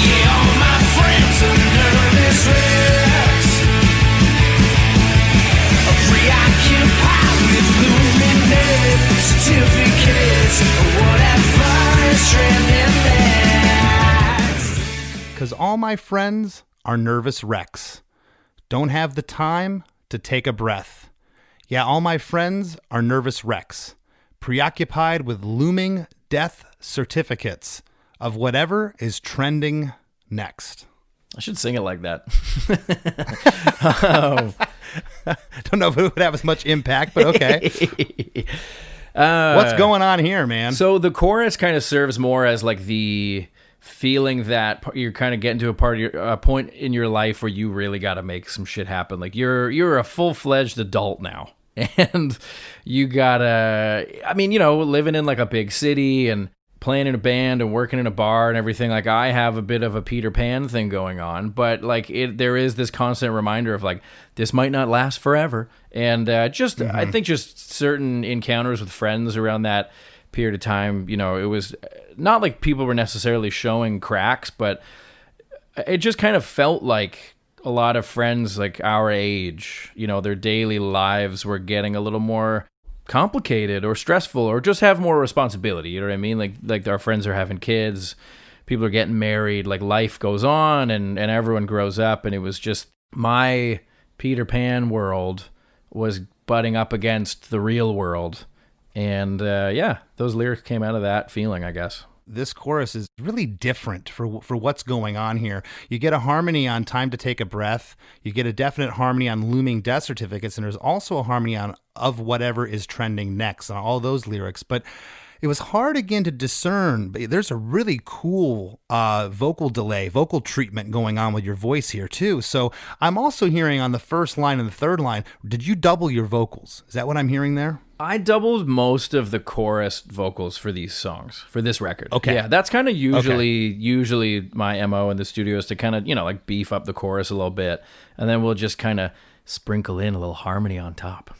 Yeah, all my friends are nervous wrecks. Preoccupied with looming death certificates of whatever is trending next. Because all my friends are nervous wrecks. Don't have the time to take a breath. Yeah, all my friends are nervous wrecks. Preoccupied with looming death certificates of whatever is trending next. I should sing it like that. Don't know if it would have as much impact, but okay. What's going on here, man? So the chorus kind of serves more as like the feeling that you're kind of getting to a point in your life where you really got to make some shit happen. Like you're a full-fledged adult now, and you gotta. I mean, living in like a big city and playing in a band and working in a bar and everything. Like I have a bit of a Peter Pan thing going on, but like there is this constant reminder of like this might not last forever, and I think just certain encounters with friends around that period of time, it was not like people were necessarily showing cracks, but it just kind of felt like a lot of friends like our age, their daily lives were getting a little more complicated or stressful or just have more responsibility. You know what I mean? Like our friends are having kids, people are getting married, like life goes on and everyone grows up. And it was just my Peter Pan world was butting up against the real world. And those lyrics came out of that feeling, I guess. This chorus is really different for what's going on here. You get a harmony on Time to Take a Breath. You get a definite harmony on Looming Death Certificates. And there's also a harmony on Of Whatever is Trending Next on all those lyrics. But it was hard again to discern. But there's a really cool vocal delay, vocal treatment going on with your voice here too. So I'm also hearing on the first line and the third line, did you double your vocals? Is that what I'm hearing there? I doubled most of the chorus vocals for these songs, for this record. Okay. Yeah, that's kind of usually my MO in the studio is to kind of, like beef up the chorus a little bit, and then we'll just kind of sprinkle in a little harmony on top.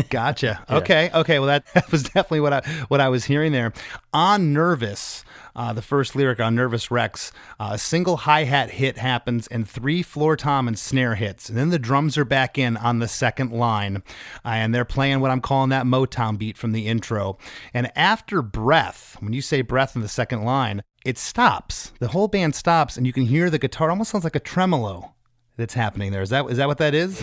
Gotcha. Yeah. Okay. Well, that was definitely what I was hearing there. On Nervous, the first lyric on Nervous Wrecks, a single hi-hat hit happens and 3 floor tom and snare hits. And then the drums are back in on the second line. And they're playing what I'm calling that Motown beat from the intro. And after breath, when you say breath in the second line, it stops. The whole band stops and you can hear the guitar. It almost sounds like a tremolo that's happening there. Is that what that is?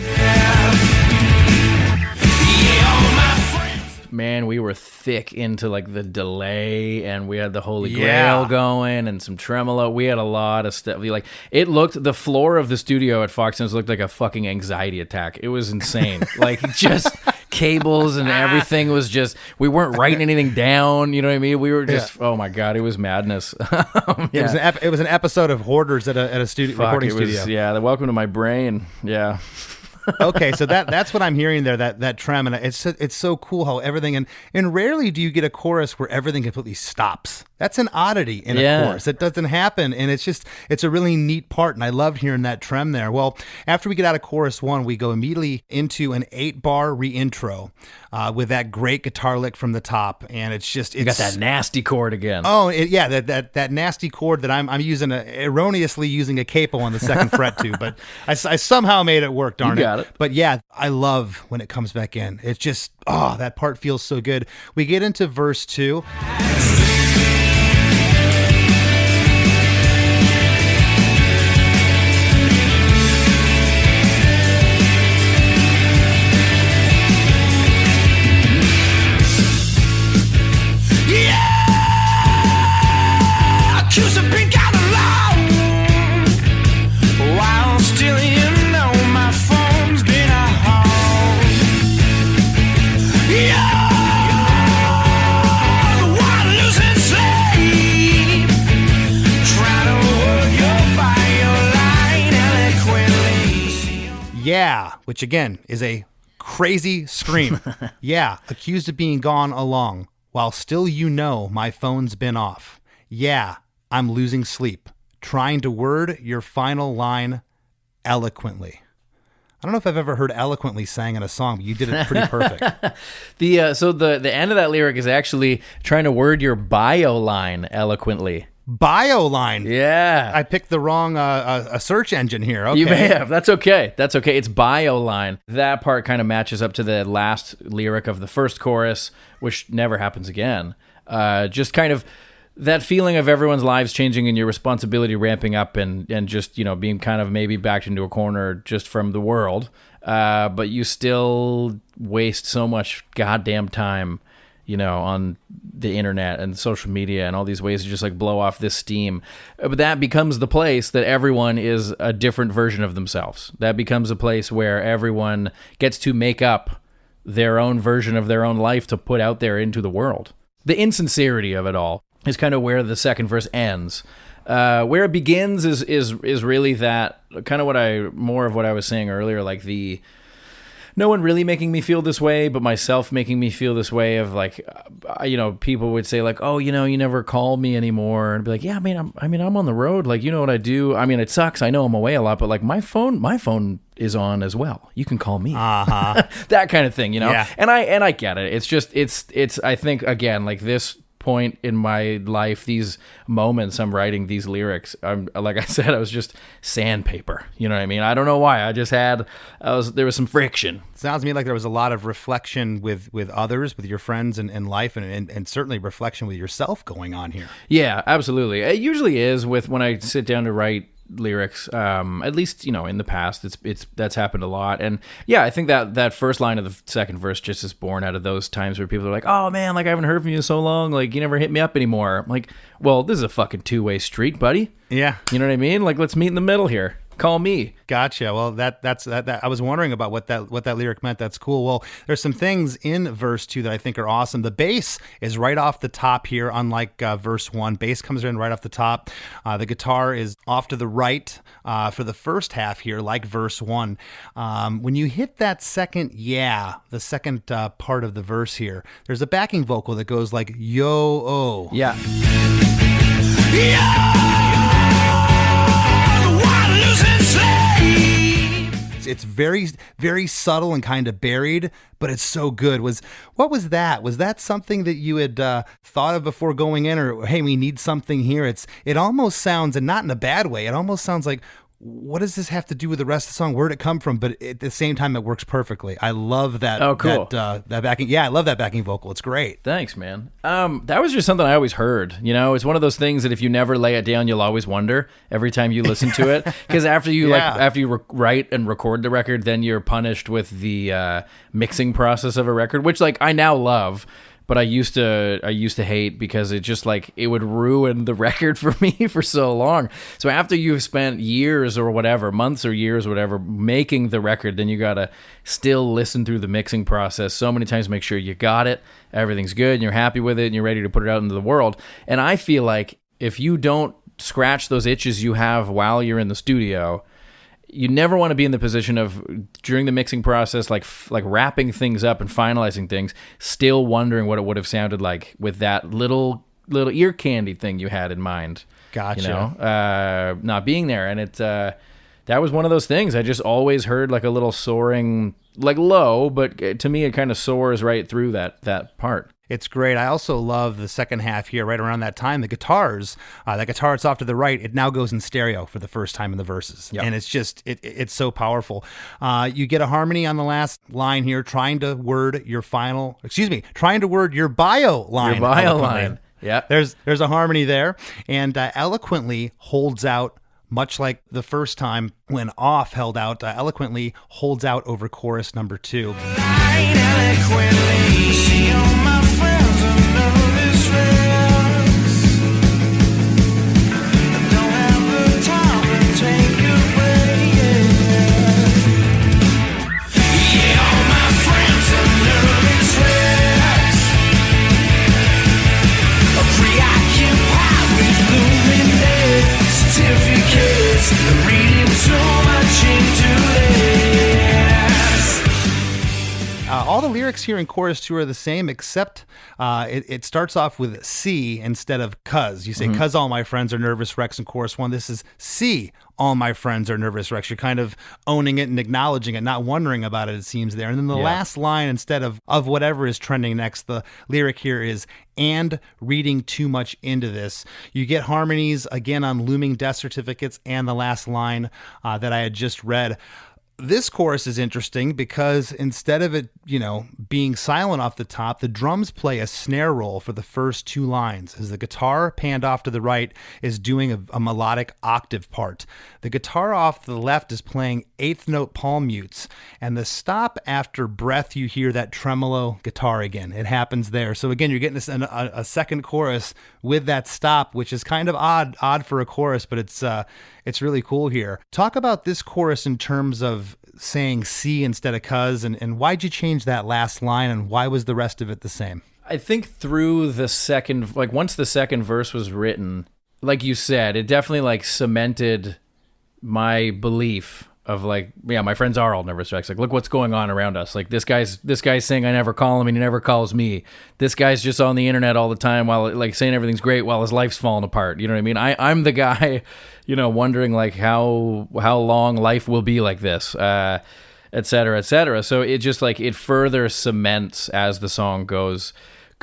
Man, we were thick into like the delay, and we had the Holy Grail going and some tremolo. We had a lot of stuff. The floor of the studio at Foxton's looked like a fucking anxiety attack. It was insane. Like just cables and everything was just, we weren't writing anything down. You know what I mean? We were just, oh my God, it was madness. Yeah. It was an episode of Hoarders at a studio, recording studio. Yeah, welcome to my brain. Yeah. Okay, so that's what I'm hearing there, that trem, and it's so cool how everything, and rarely do you get a chorus where everything completely stops. That's an oddity in a chorus. It doesn't happen, and it's a really neat part, and I loved hearing that trem there. Well, after we get out of chorus 1, we go immediately into an 8-bar reintro with that great guitar lick from the top, and you got that nasty chord again. Oh, that nasty chord that I'm erroneously using a capo on the second fret to, but I somehow made it work, darn it. Got it. But yeah, I love when it comes back in. It's just, that part feels so good. We get into verse 2. Accused of being kind of long while still in the Yeah, which again is a crazy scream. Yeah, accused of being gone along, while still my phone's been off. Yeah, I'm losing sleep, trying to word your final line eloquently. I don't know if I've ever heard eloquently sang in a song, but you did it pretty perfect. So the end of that lyric is actually trying to word your bio line eloquently. Bio line. Yeah. I picked the wrong a search engine here. Okay. You may have. That's okay. It's bio line. That part kind of matches up to the last lyric of the first chorus, which never happens again. Just kind of that feeling of everyone's lives changing and your responsibility ramping up and just, being kind of maybe backed into a corner just from the world. But you still waste so much goddamn time, on the internet and social media and all these ways to just like blow off this steam. But that becomes the place that everyone is a different version of themselves. That becomes a place where everyone gets to make up their own version of their own life to put out there into the world. The insincerity of it all is kind of where the second verse ends. Where it begins is really that kind of more of what I was saying earlier, like no one really making me feel this way, but myself making me feel this way of like, people would say like, oh, you never call me anymore. And I'd be like, yeah, I'm on the road. Like, you know what I do? I mean, it sucks. I know I'm away a lot, but like my phone is on as well. You can call me. Uh-huh. That kind of thing, Yeah. And I get it. It's just, it's, I think again, like this point in my life, these moments I'm writing these lyrics, like I said, I was just sandpaper. You know what I mean? I don't know why. There was some friction. Sounds to me like there was a lot of reflection with others, with your friends and life, and certainly reflection with yourself going on here. Yeah, absolutely. It usually is when I sit down to write lyrics, at least in the past that's happened a lot. And yeah, I think that first line of the second verse just is born out of those times where people are like, oh man, like I haven't heard from you in so long, like you never hit me up anymore. I'm like, well, this is a fucking two-way street, buddy. Yeah, you know what I mean? Like, let's meet in the middle here. Call me. Gotcha. Well, that's I was wondering about what that lyric meant. That's cool. Well, there's some things in verse 2 that I think are awesome. The bass is right off the top here, unlike verse 1. Bass comes in right off the top. The guitar is off to the right for the first half here, like verse 1. When you hit that second, the second part of the verse here, there's a backing vocal that goes like yo-oh. Yeah. It's very, very subtle and kind of buried, but it's so good. What was that? Was that something that you had thought of before going in, or hey, we need something here? It almost sounds, and not in a bad way, it almost sounds like, what does this have to do with the rest of the song? Where'd it come from? But at the same time, it works perfectly. I love that. Oh, cool. That backing. Yeah, I love that backing vocal. It's great. Thanks, man. That was just something I always heard. It's one of those things that if you never lay it down, you'll always wonder every time you listen to it. Because after you write and record the record, then you're punished with the mixing process of a record, which like I now love. But I used to hate because it just like it would ruin the record for me for so long. So after you've spent years or whatever, months or years, whatever, making the record, then you gotta still listen through the mixing process so many times, make sure you got it, everything's good, and you're happy with it, and you're ready to put it out into the world. And I feel like if you don't scratch those itches you have while you're in the studio, you never want to be in the position of during the mixing process, like wrapping things up and finalizing things, still wondering what it would have sounded like with that little ear candy thing you had in mind. Gotcha. Not being there. And that was one of those things. I just always heard like a little soaring, like low, but to me it kind of soars right through that part. It's great. I also love the second half here, right around that time. The guitars, that guitar that's off to the right, it now goes in stereo for the first time in the verses. Yep. And it's just, it's so powerful. You get a harmony on the last line here, trying to word your bio line. Your bio line. Yeah. There's a harmony there. And eloquently holds out, much like the first time when off held out, eloquently holds out over chorus number 2. Reading so much into this. lyrics here in chorus 2 are the same, except it starts off with C instead of cuz. You say, cuz all my friends are nervous wrecks in chorus 1. This is C, all my friends are nervous wrecks. You're kind of owning it and acknowledging it, not wondering about it seems there. And then the last line, instead of whatever is trending next, the lyric here is, and reading too much into this. You get harmonies again on looming death certificates and the last line that I had just read. This chorus is interesting because instead of it, being silent off the top, the drums play a snare roll for the first 2 lines as the guitar panned off to the right is doing a melodic octave part. The guitar off to the left is playing 8th note palm mutes, and the stop after breath, you hear that tremolo guitar again. It happens there. So again, you're getting a second chorus with that stop, which is kind of odd for a chorus, but it's really cool here. Talk about this chorus in terms of saying C instead of cuz, and why'd you change that last line, and why was the rest of it the same? I think through the second, once the second verse was written, like you said, it definitely cemented my belief of my friends are all nervous wrecks. Look what's going on around us. This guy's saying I never call him and he never calls me. This guy's just on the internet all the time while saying everything's great while his life's falling apart. You know what I mean? I'm the guy, wondering how long life will be like this, et cetera, et cetera. So it just it further cements as the song goes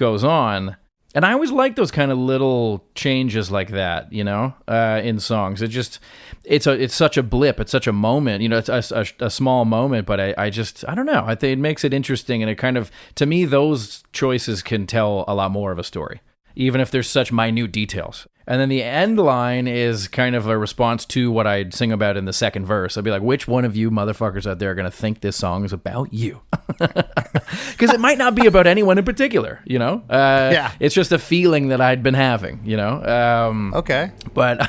on. And I always like those kind of little changes like that, in songs. It's such a blip. It's such a moment, it's a small moment, but I don't know. I think it makes it interesting. And it kind of, to me, those choices can tell a lot more of a story, even if there's such minute details. And then the end line is kind of a response to what I'd sing about in the second verse. I'd be like, which one of you motherfuckers out there are going to think this song is about you? Because it might not be about anyone in particular, Yeah. It's just a feeling that I'd been having, Okay. But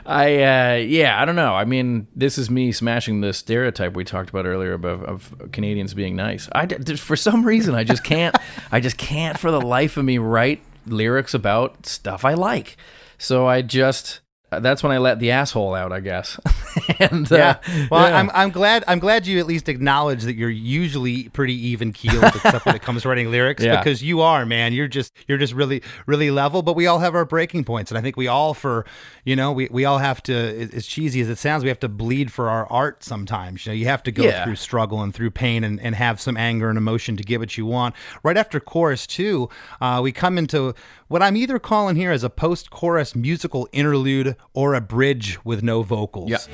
I don't know. I mean, this is me smashing the stereotype we talked about earlier of Canadians being nice. For some reason, I just can't for the life of me write lyrics about stuff I like. So that's when I let the asshole out, I guess. And I'm glad you at least acknowledge that you're usually pretty even keeled, except when it comes to writing lyrics, because you are, man. You're just really, really level. But we all have our breaking points, and I think we all we all have to. As cheesy as it sounds, we have to bleed for our art sometimes. You have to go through struggle and through pain and have some anger and emotion to get what you want. Right after chorus 2, we come into what I'm either calling here as a post-chorus musical interlude or a bridge with no vocals. Yes.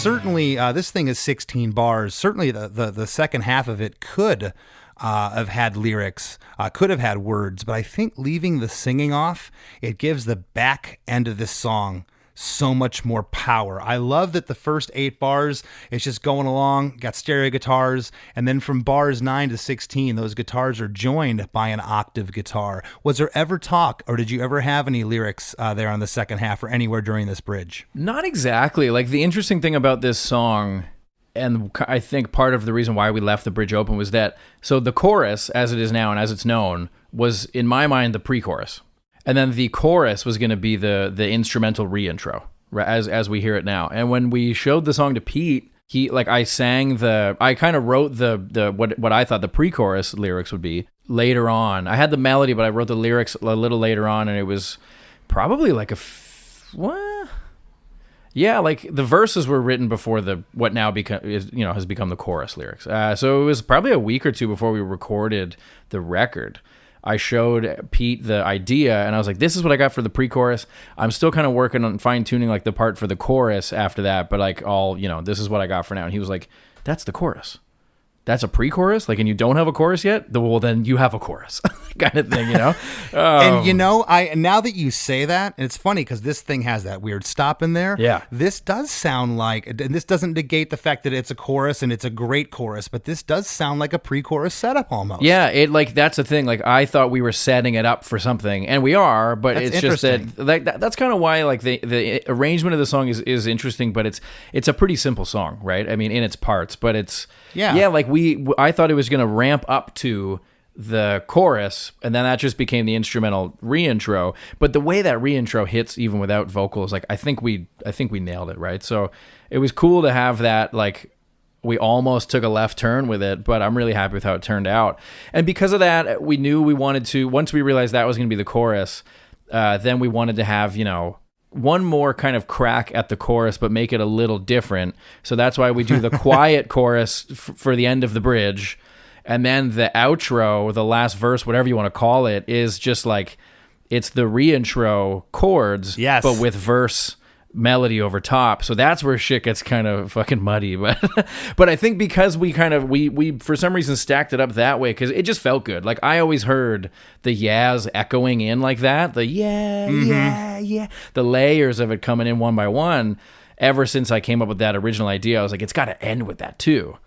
Certainly, this thing is 16 bars. Certainly, the second half of it could have had lyrics, could have had words, but I think leaving the singing off, it gives the back end of this song so much more power. I love that the first 8 bars, it's just going along, got stereo guitars, and then from bars 9 to 16, those guitars are joined by an octave guitar. Was there ever talk, or did you ever have any lyrics there on the second half or anywhere during this bridge? Not exactly. The interesting thing about this song, and I think part of the reason why we left the bridge open was that, so the chorus, as it is now and as it's known, was, in my mind, the pre-chorus. And then the chorus was going to be the instrumental re-intro, as we hear it now. And when we showed the song to Pete, I kind of wrote the what I thought the pre-chorus lyrics would be later on. I had the melody, but I wrote the lyrics a little later on, and it was probably what? Yeah, the verses were written before what now has become the chorus lyrics. So it was probably a week or two before we recorded the record. I showed Pete the idea, and I was like, this is what I got for the pre-chorus. I'm still kind of working on fine-tuning the part for the chorus after that, but this is what I got for now. And he was like, that's the chorus. That's a pre-chorus? And you don't have a chorus yet? Well, then you have a chorus. kind of thing, you know? And now that you say that, and it's funny because this thing has that weird stop in there. Yeah. This does sound like, and this doesn't negate the fact that it's a chorus and it's a great chorus, but this does sound like a pre-chorus setup almost. Yeah, that's the thing. Like, I thought we were setting it up for something, and we are, but it's just that's kind of why, like, the arrangement of the song is interesting, but it's a pretty simple song, right? I mean, in its parts, but it's like I thought it was going to ramp up to the chorus, and then that just became the instrumental reintro. But the way that reintro hits, even without vocals, like I think we nailed it, right? So it was cool to have that. Like, we almost took a left turn with it, but I'm really happy with how it turned out. And because of that, we knew we wanted to. Once we realized that was going to be the chorus, then we wanted to have one more kind of crack at the chorus, but make it a little different. So that's why we do the quiet chorus for the end of the bridge. And then the outro, the last verse, whatever you want to call it, is just like, it's the reintro chords, but with verse melody over top. So that's where shit gets kind of fucking muddy. But I think because we for some reason stacked it up that way, because it just felt good. Like, I always heard the yeahs echoing in like that. The yeah. The layers of it coming in one by one. Ever since I came up with that original idea, I was like, it's got to end with that too.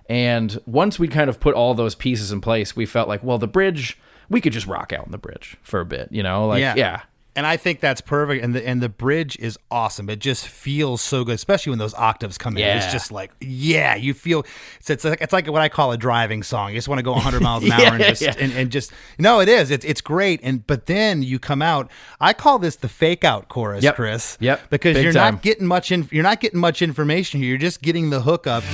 And once we kind of put all those pieces in place, we felt like, well, the bridge, we could just rock out in the bridge for a bit, yeah. And I think that's perfect. And the bridge is awesome. It just feels so good, especially when those octaves come in. It's just like, you feel it's like what I call a driving song. You just want to go 100 miles an hour and just it is. It's great. But then you come out. I call this the fake out chorus, Chris. Yep. Because Big you're time. not getting much information here. You're just getting the hookup.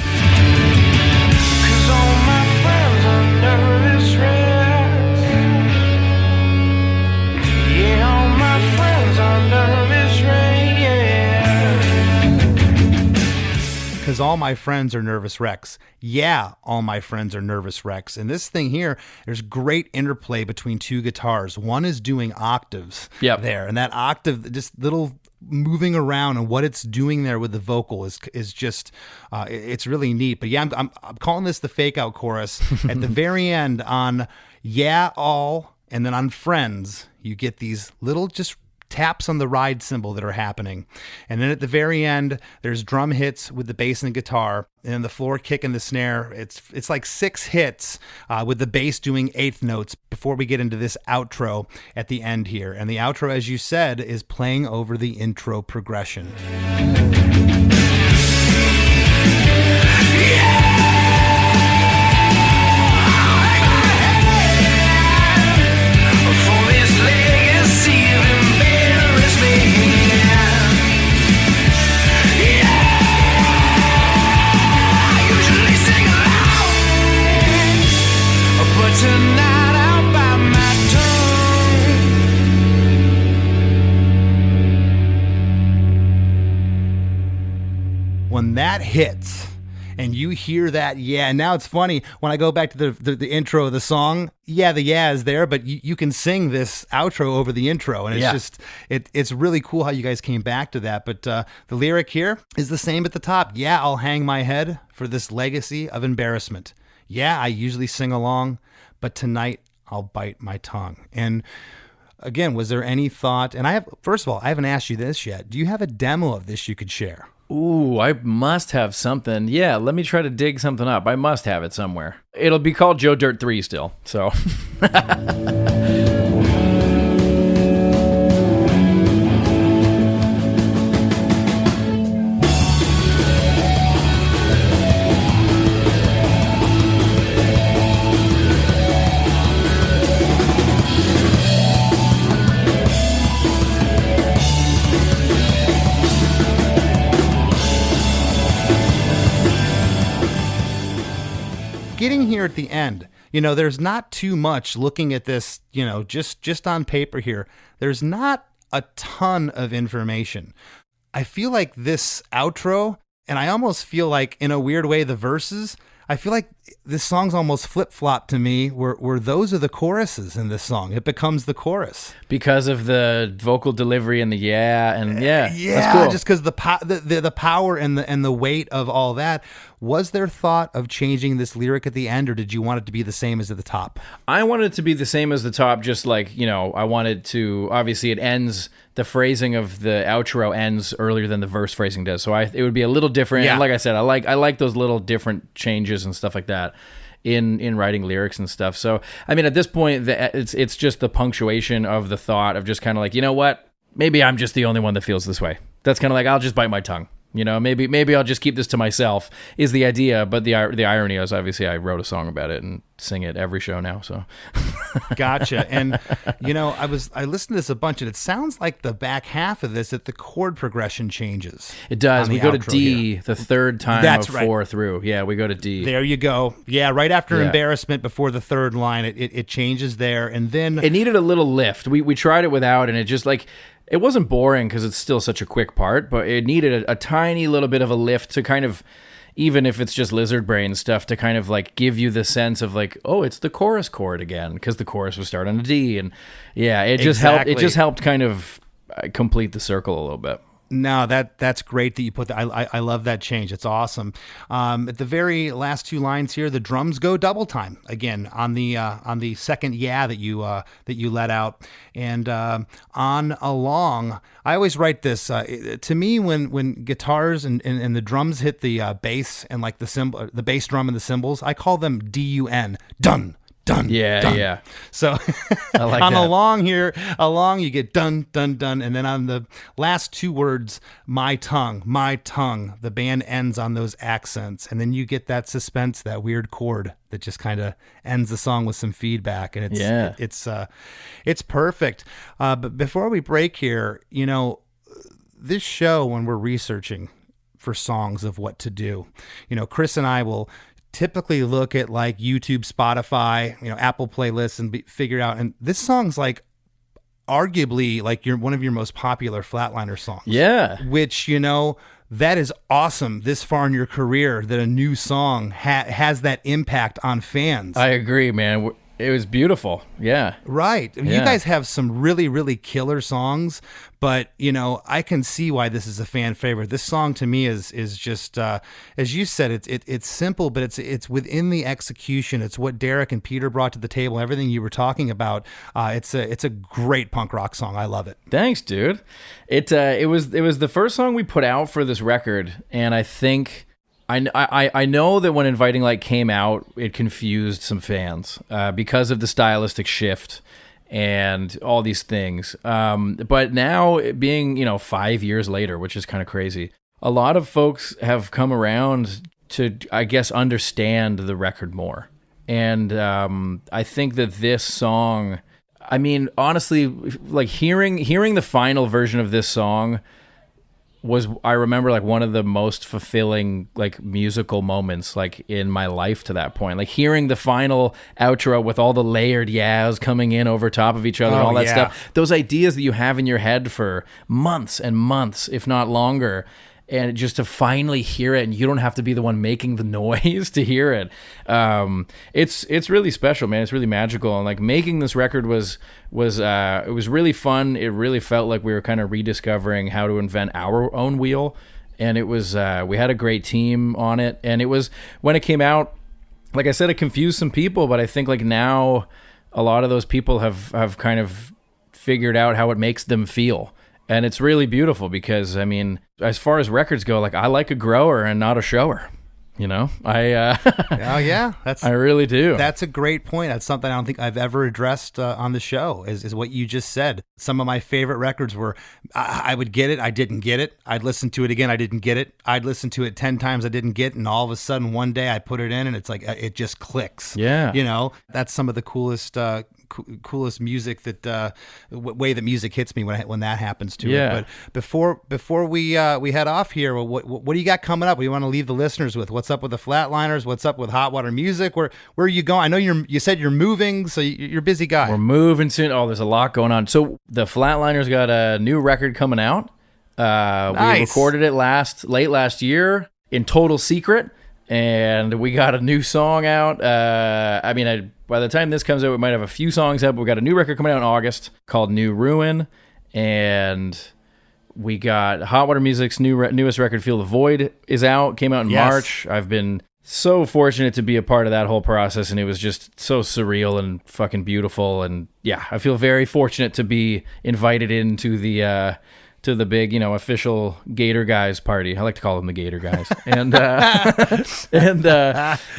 Because all my friends are nervous wrecks. Yeah, all my friends are nervous wrecks. And this thing here, there's great interplay between two guitars. One is doing octaves there. And that octave, just little moving around, and what it's doing there with the vocal is just, it's really neat. But yeah, I'm calling this the fake out chorus. At the very end on yeah, all, and then on friends, you get these little just taps on the ride cymbal that are happening. And then at the very end, there's drum hits with the bass and guitar, and then the floor kick and the snare. It's like 6 hits with the bass doing 8th notes before we get into this outro at the end here. And the outro, as you said, is playing over the intro progression. When that hits and you hear that, and now it's funny, when I go back to the intro of the song, the yeah is there, but you can sing this outro over the intro, and it's just, it's really cool how you guys came back to that. But the lyric here is the same at the top. Yeah, I'll hang my head for this legacy of embarrassment. Yeah, I usually sing along, but tonight I'll bite my tongue. And again, was there any thought, and first of all, I haven't asked you this yet. Do you have a demo of this you could share? Ooh, I must have something. Yeah, let me try to dig something up. I must have it somewhere. It'll be called Joe Dirt 3 still, so. Getting here at the end, there's not too much looking at this, just on paper here. There's not a ton of information. I feel like this outro, and I almost feel like in a weird way, the verses, I feel like this song's almost flip-flop to me, where those are the choruses in this song. It becomes the chorus. Because of the vocal delivery and that's cool. Just because the power and the weight of all that. Was there thought of changing this lyric at the end, or did you want it to be the same as at the top? I wanted it to be the same as the top, just like, I wanted to, obviously it ends, the phrasing of the outro ends earlier than the verse phrasing does. So it would be a little different. Yeah. And like I said, I like those little different changes and stuff like that in writing lyrics and stuff. So, I mean, at this point, it's just the punctuation of the thought of just kind of like, you know what? Maybe I'm just the only one that feels this way. That's kind of like, I'll just bite my tongue. Maybe I'll just keep this to myself is the idea. But the irony is, obviously, I wrote a song about it and sing it every show now. So, gotcha. And I listened to this a bunch, and it sounds like the back half of this that the chord progression changes. It does. We go to D here. The third time. That's of right. 4 through. Yeah, we go to D. There you go. Yeah, right after embarrassment, before the third line, it changes there, and then it needed a little lift. We tried it without, and it just like. It wasn't boring because it's still such a quick part, but it needed a tiny little bit of a lift to kind of, even if it's just lizard brain stuff, to kind of like give you the sense of like, oh, it's the chorus chord again, because the chorus was starting on a D, and it just helped. It just helped kind of complete the circle a little bit. No, that's great that you put that. I love that change. It's awesome. At the very last two lines here, the drums go double time again on the second that you let out, and on along. I always write this to me when guitars and the drums hit the bass and like the bass drum and the cymbals. I call them DUN, done. Done. Yeah, done. yeah. So I like on that. along you get done, done, done. And then on the last two words, my tongue, the band ends on those accents. And then you get that suspense, that weird chord that just kind of ends the song with some feedback. And it's perfect. But before we break here, this show, when we're researching for songs of what to do, Chris and I will typically look at like YouTube, Spotify, Apple playlists and figure out. And this song's like arguably like one of your most popular Flatliners songs. Yeah. Which, that is awesome this far in your career that a new song has that impact on fans. I agree, man. It was beautiful. Yeah. Right. Yeah. You guys have some really, really killer songs, but I can see why this is a fan favorite. This song to me is just as you said, it's simple, but it's within the execution. It's what Derek and Peter brought to the table. Everything you were talking about. It's a great punk rock song. I love it. Thanks, dude. It was the first song we put out for this record, and I think. I know that when Inviting Light came out, it confused some fans because of the stylistic shift and all these things. But now, it being 5 years later, which is kind of crazy, a lot of folks have come around to, I guess, understand the record more. And I think that this song, I mean, honestly, like hearing the final version of this song was, I remember, like one of the most fulfilling like musical moments like in my life to that point. Like hearing the final outro with all the layered yas coming in over top of each other, and all that stuff. Those ideas that you have in your head for months and months, if not longer. And just to finally hear it, and you don't have to be the one making the noise to hear it. It's really special, man. It's really magical. And like making this record was it was really fun. It really felt like we were kind of rediscovering how to invent our own wheel. And it was we had a great team on it. And it was, when it came out, like I said, it confused some people, but I think like now a lot of those people have kind of figured out how it makes them feel. And it's really beautiful because, I mean, as far as records go, like I like a grower and not a shower. Oh yeah, I really do. That's a great point. That's something I don't think I've ever addressed on the show. Is what you just said. Some of my favorite records were I would get it, I didn't get it. I'd listen to it again, I didn't get it. I'd listen to it 10 times, I didn't get it, and all of a sudden one day I put it in and it's like it just clicks. Yeah, that's some of the coolest music that way that music hits me when that happens to it. But before we head off here, what do you got coming up? What do you want to leave the listeners with? What's up with the Flatliners? What's up with Hot Water Music? Where are you going? I know you said you're moving, so you're a busy guy. We're moving soon. Oh, there's a lot going on. So the Flatliners got a new record coming out. Nice. We recorded it late last year in total secret. and we got a new song out. By the time this comes out, we might have a few songs out, but we got a new record coming out in August called New Ruin, and we got Hot Water Music's newest record, Feel the Void, is out, came out in March. I've been so fortunate to be a part of that whole process, and it was just so surreal and fucking beautiful, and yeah, I feel very fortunate to be invited into the big, official Gator Guys party. I like to call them the Gator Guys. And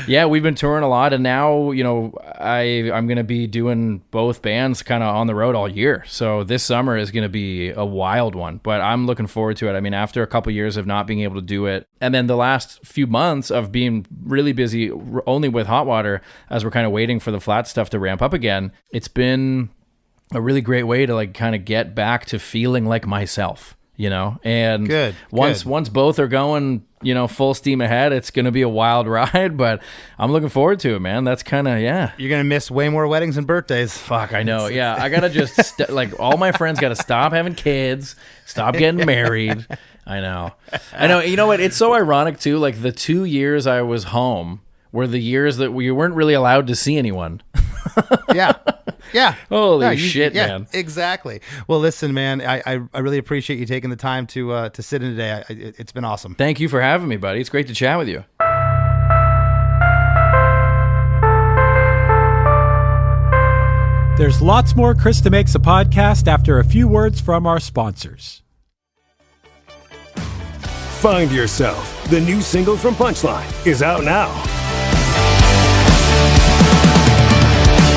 yeah, we've been touring a lot, and now, I'm going to be doing both bands kind of on the road all year. So this summer is going to be a wild one, but I'm looking forward to it. I mean, after a couple years of not being able to do it, and then the last few months of being really busy only with Hot Water as we're kind of waiting for the Flat stuff to ramp up again, it's been a really great way to kind of get back to feeling like myself, and once both are going, full steam ahead, it's going to be a wild ride, but I'm looking forward to it, man. That's kind of, yeah. You're going to miss way more weddings and birthdays. Fuck, I know. Yeah. I got to just all my friends got to stop having kids, stop getting married. I know. You know what? It's so ironic too. Like the 2 years I was home were the years that we weren't really allowed to see anyone. Yeah. Holy shit, man. Exactly. Well, listen, man, I really appreciate you taking the time to sit in today. It's been awesome. Thank you for having me, buddy. It's great to chat with you. There's lots more Chris DeMakes a podcast after a few words from our sponsors. Find Yourself, the new single from Punchline, is out now.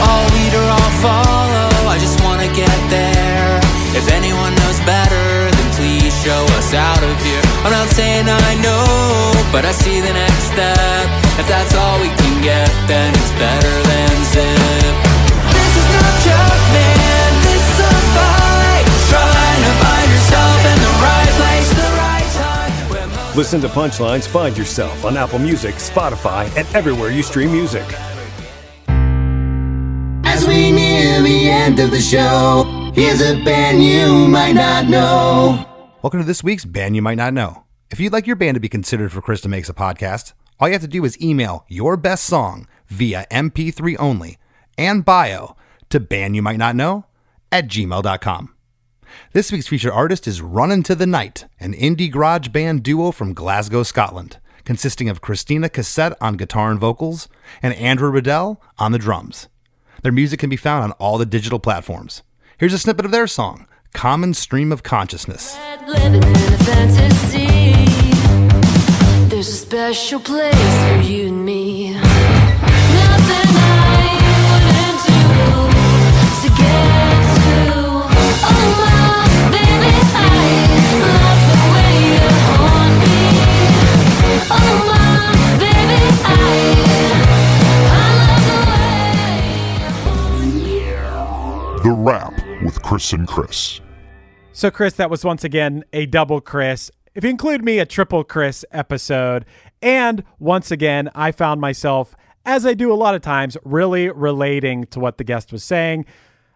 All lead or I'll follow, I just wanna get there. If anyone knows better, then please show us out of here. I'm not saying I know, but I see the next step. If that's all we can get, then it's better than zip. This is no joke, man, this is a fight. Trying to find yourself in the right place, the right time. Listen to Punchline's Find Yourself on Apple Music, Spotify, and everywhere you stream music. As we near the end of the show, here's a band you might not know. Welcome to this week's Band You Might Not Know. If you'd like your band to be considered for Chris DeMakes a podcast, all you have to do is email your best song via MP3 only and bio to bandyoumightnotknow@gmail.com. This week's featured artist is Runnin' to the Night, an indie garage band duo from Glasgow, Scotland, consisting of Christina Cassette on guitar and vocals and Andrew Riddell on the drums. Their music can be found on all the digital platforms. Here's a snippet of their song, Common Stream of Consciousness. Living in a fantasy, there's a special place for you and me. Nothing I wouldn't do to get to. Oh my baby, I love the way you haunt me. Oh my baby, The Wrap with Chris and Chris. So, Chris, that was once again a double Chris. If you include me, a triple Chris episode. And once again, I found myself, as I do a lot of times, really relating to what the guest was saying,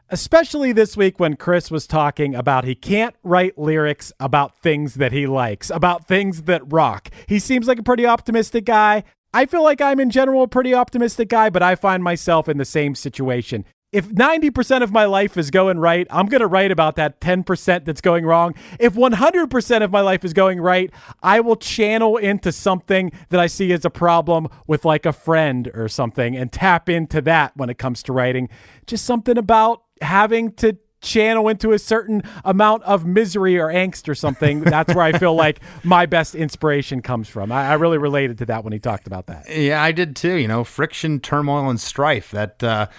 especially this week when Chris was talking about he can't write lyrics about things that he likes, about things that rock. He seems like a pretty optimistic guy. I feel like I'm in general a pretty optimistic guy, but I find myself in the same situation. If 90% of my life is going right, I'm going to write about that 10% that's going wrong. If 100% of my life is going right, I will channel into something that I see as a problem with like a friend or something and tap into that when it comes to writing. Just something about having to channel into a certain amount of misery or angst or something. That's where I feel like my best inspiration comes from. I really related to that when he talked about that. Yeah, I did too. Friction, turmoil, and strife that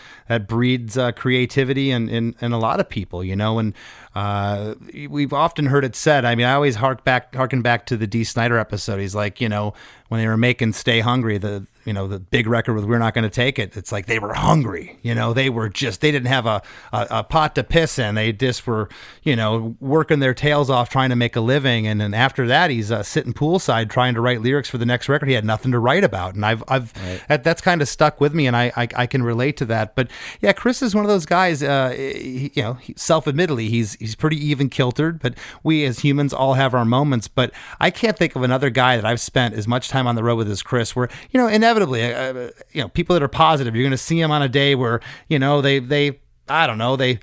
breeds creativity in a lot of people. And we've often heard it said. I mean, I always harken back to the Dee Snider episode. He's like, when they were making "Stay Hungry," the big record with "We're Not Going to Take It." It's like they were hungry. They didn't have a pot to piss in. They just were, working their tails off trying to make a living. And then after that, he's sitting poolside trying to write lyrics for the next record. He had nothing to write about, and that's kind of stuck with me, and I can relate to that. But yeah, Chris is one of those guys. Self-admittedly, he's pretty even-kiltered. But we as humans all have our moments. But I can't think of another guy that I've spent as much time time on the road with is Chris, where, inevitably, people that are positive, you're going to see them on a day where, they I don't know, they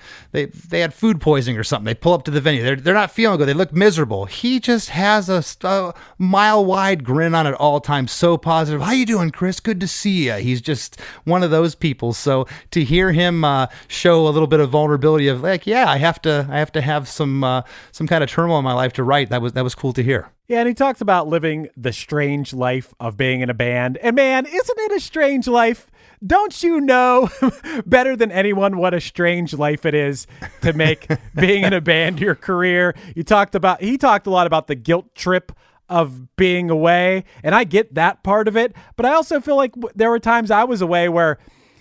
had food poisoning or something. They pull up to the venue. They're not feeling good. They look miserable. He just has a mile-wide grin on at all times. So positive. How you doing, Chris? Good to see you. He's just one of those people. So to hear him show a little bit of vulnerability of like, yeah, I have to have some kind of turmoil in my life to write. That was cool to hear. Yeah, and he talks about living the strange life of being in a band. And man, isn't it a strange life? Don't you know better than anyone what a strange life it is to make being in a band your career? He talked a lot about the guilt trip of being away, and I get that part of it, but I also feel like there were times I was away where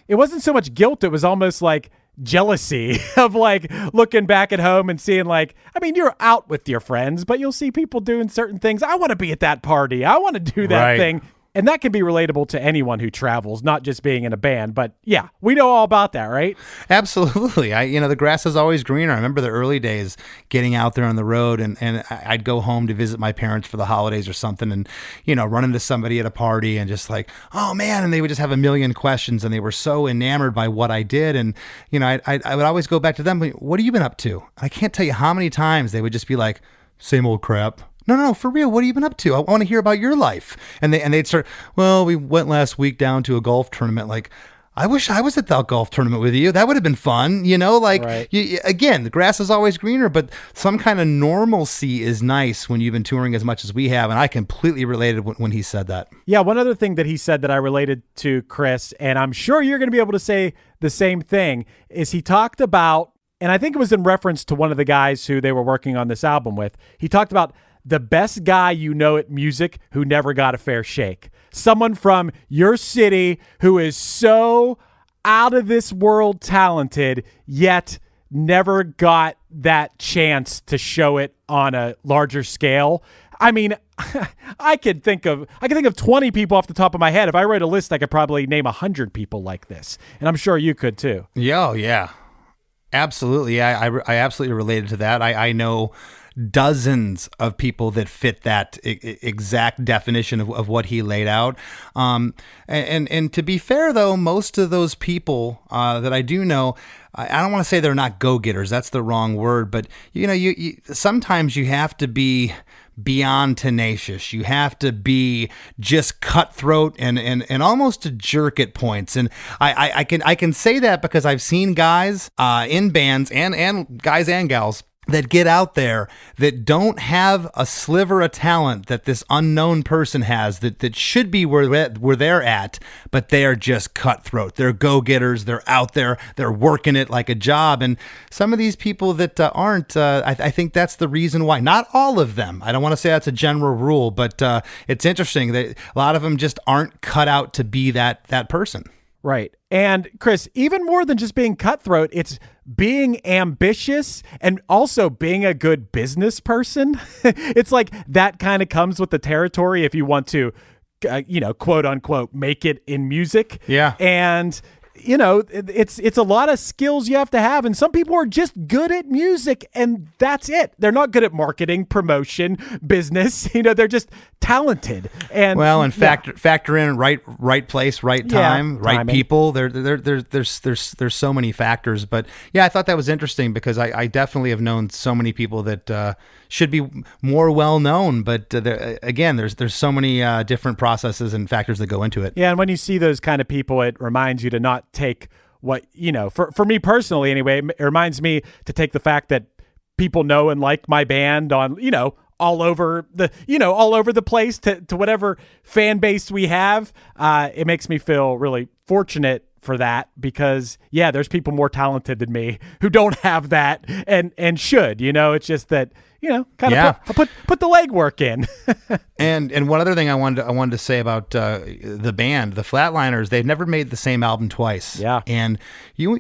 it wasn't so much guilt, it was almost like jealousy of like looking back at home and seeing like, I mean, you're out with your friends, but you'll see people doing certain things. I want to be at that party. I want to do that thing. And that can be relatable to anyone who travels, not just being in a band. But yeah, we know all about that, right? Absolutely. The grass is always greener. I remember the early days getting out there on the road, and I'd go home to visit my parents for the holidays or something, and, run into somebody at a party and just like, oh man, and they would just have a million questions, and they were so enamored by what I did. And, I would always go back to them, what have you been up to? I can't tell you how many times they would just be like, same old crap. No, for real. What have you been up to? I want to hear about your life. And they'd start, well, we went last week down to a golf tournament. Like, I wish I was at that golf tournament with you. That would have been fun. Right. Again, the grass is always greener, but some kind of normalcy is nice when you've been touring as much as we have. And I completely related when he said that. Yeah. One other thing that he said that I related to, Chris, and I'm sure you're going to be able to say the same thing, is he talked about, and I think it was in reference to one of the guys who they were working on this album with. He talked about the best guy at music who never got a fair shake. Someone from your city who is so out of this world talented, yet never got that chance to show it on a larger scale. I mean, I could think of 20 people off the top of my head. If I write a list, I could probably name 100 people like this. And I'm sure you could too. Yeah. Absolutely. I absolutely related to that. I know dozens of people that fit that exact definition of what he laid out. And to be fair, though, most of those people that I do know, I don't want to say they're not go-getters. That's the wrong word. But, you sometimes you have to be beyond tenacious. You have to be just cutthroat and almost a jerk at points. And I can say that because I've seen guys in bands and guys and gals that get out there that don't have a sliver of talent that this unknown person has that should be where they're at, but they are just cutthroat. They're go-getters. They're out there. They're working it like a job. And some of these people that aren't, I think that's the reason why. Not all of them. I don't want to say that's a general rule, but it's interesting that a lot of them just aren't cut out to be that person. Right. And Chris, even more than just being cutthroat, it's being ambitious and also being a good business person. It's like that kind of comes with the territory if you want to, quote unquote, make it in music. Yeah. And it's a lot of skills you have to have, and some people are just good at music, and that's it. They're not good at marketing, promotion, business. They're just talented. And factor in right place, right time, right timing. People. There's so many factors, but yeah, I thought that was interesting because I definitely have known so many people that should be more well known, but again, there's so many different processes and factors that go into it. Yeah, and when you see those kind of people, it reminds you to not take what, for me personally anyway, it reminds me to take the fact that people know and like my band on, all over the place to whatever fan base we have. It makes me feel really fortunate for that because, there's people more talented than me who don't have that and should, it's just that, put the legwork in. And one other thing I wanted to say about the band, the Flatliners, they've never made the same album twice. Yeah. And you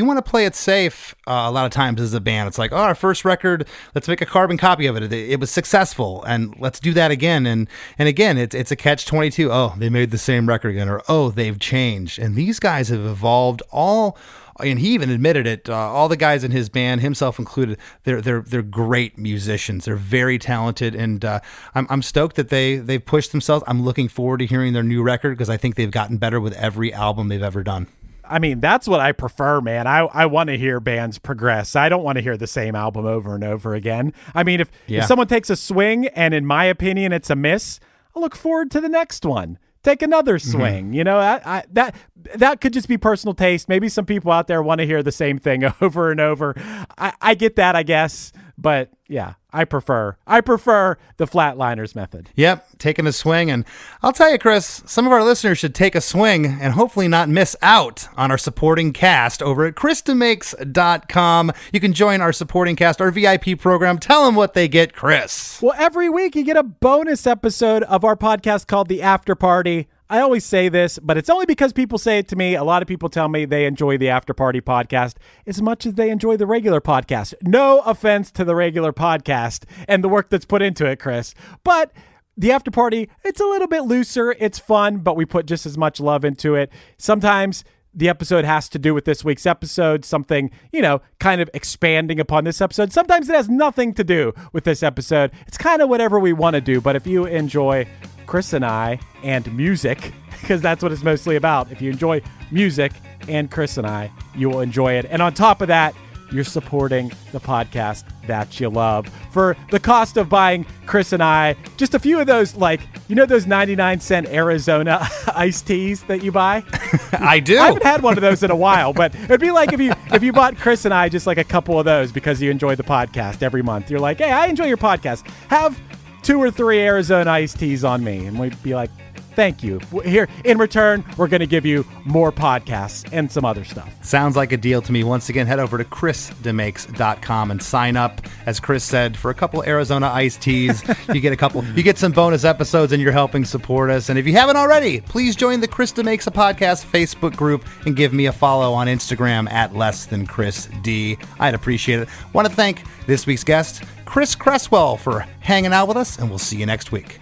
want to play it safe a lot of times as a band. It's like, our first record, let's make a carbon copy of it. It was successful, and let's do that again. And again, it's a catch-22. Oh, they made the same record again, or oh, they've changed. And these guys have evolved all and he even admitted it. All the guys in his band, himself included, they're great musicians. They're very talented, and I'm stoked that they've pushed themselves. I'm looking forward to hearing their new record because I think they've gotten better with every album they've ever done. I mean, that's what I prefer, man. I want to hear bands progress. I don't want to hear the same album over and over again. I mean, if someone takes a swing and in my opinion it's a miss, I'll look forward to the next one. Take another swing. You know, that could just be personal taste. Maybe some people out there want to hear the same thing over and over. I get that, I guess. But yeah, I prefer the Flatliners method. Yep, taking a swing. And I'll tell you, Chris, some of our listeners should take a swing and hopefully not miss out on our supporting cast over at ChrisDeMakes.com. You can join our supporting cast, our VIP program. Tell them what they get, Chris. Well, every week you get a bonus episode of our podcast called The After Party. I always say this, but it's only because people say it to me. A lot of people tell me they enjoy the After Party podcast as much as they enjoy the regular podcast. No offense to the regular podcast and the work that's put into it, Chris. But the After Party, it's a little bit looser. It's fun, but we put just as much love into it. Sometimes the episode has to do with this week's episode, something, kind of expanding upon this episode. Sometimes it has nothing to do with this episode. It's kind of whatever we want to do. But if you enjoy Chris and I and music, because that's what it's mostly about. If you enjoy music and Chris and I, you will enjoy it. And on top of that, you're supporting the podcast that you love. For the cost of buying Chris and I, just a few of those, those 99-cent Arizona iced teas that you buy? I do. I haven't had one of those in a while, but it'd be like if you bought Chris and I just like a couple of those because you enjoy the podcast every month. You're like, hey, I enjoy your podcast. Have 2 or 3 Arizona iced teas on me. And we'd be like, thank you. Here, in return, we're going to give you more podcasts and some other stuff. Sounds like a deal to me. Once again, head over to ChrisDeMakes.com and sign up. As Chris said, for a couple Arizona iced teas, you get some bonus episodes and you're helping support us. And if you haven't already, please join the Chris DeMakes a Podcast Facebook group and give me a follow on Instagram at @LessThanChrisD. I'd appreciate it. Want to thank this week's guest, Chris Cresswell, for hanging out with us, and we'll see you next week.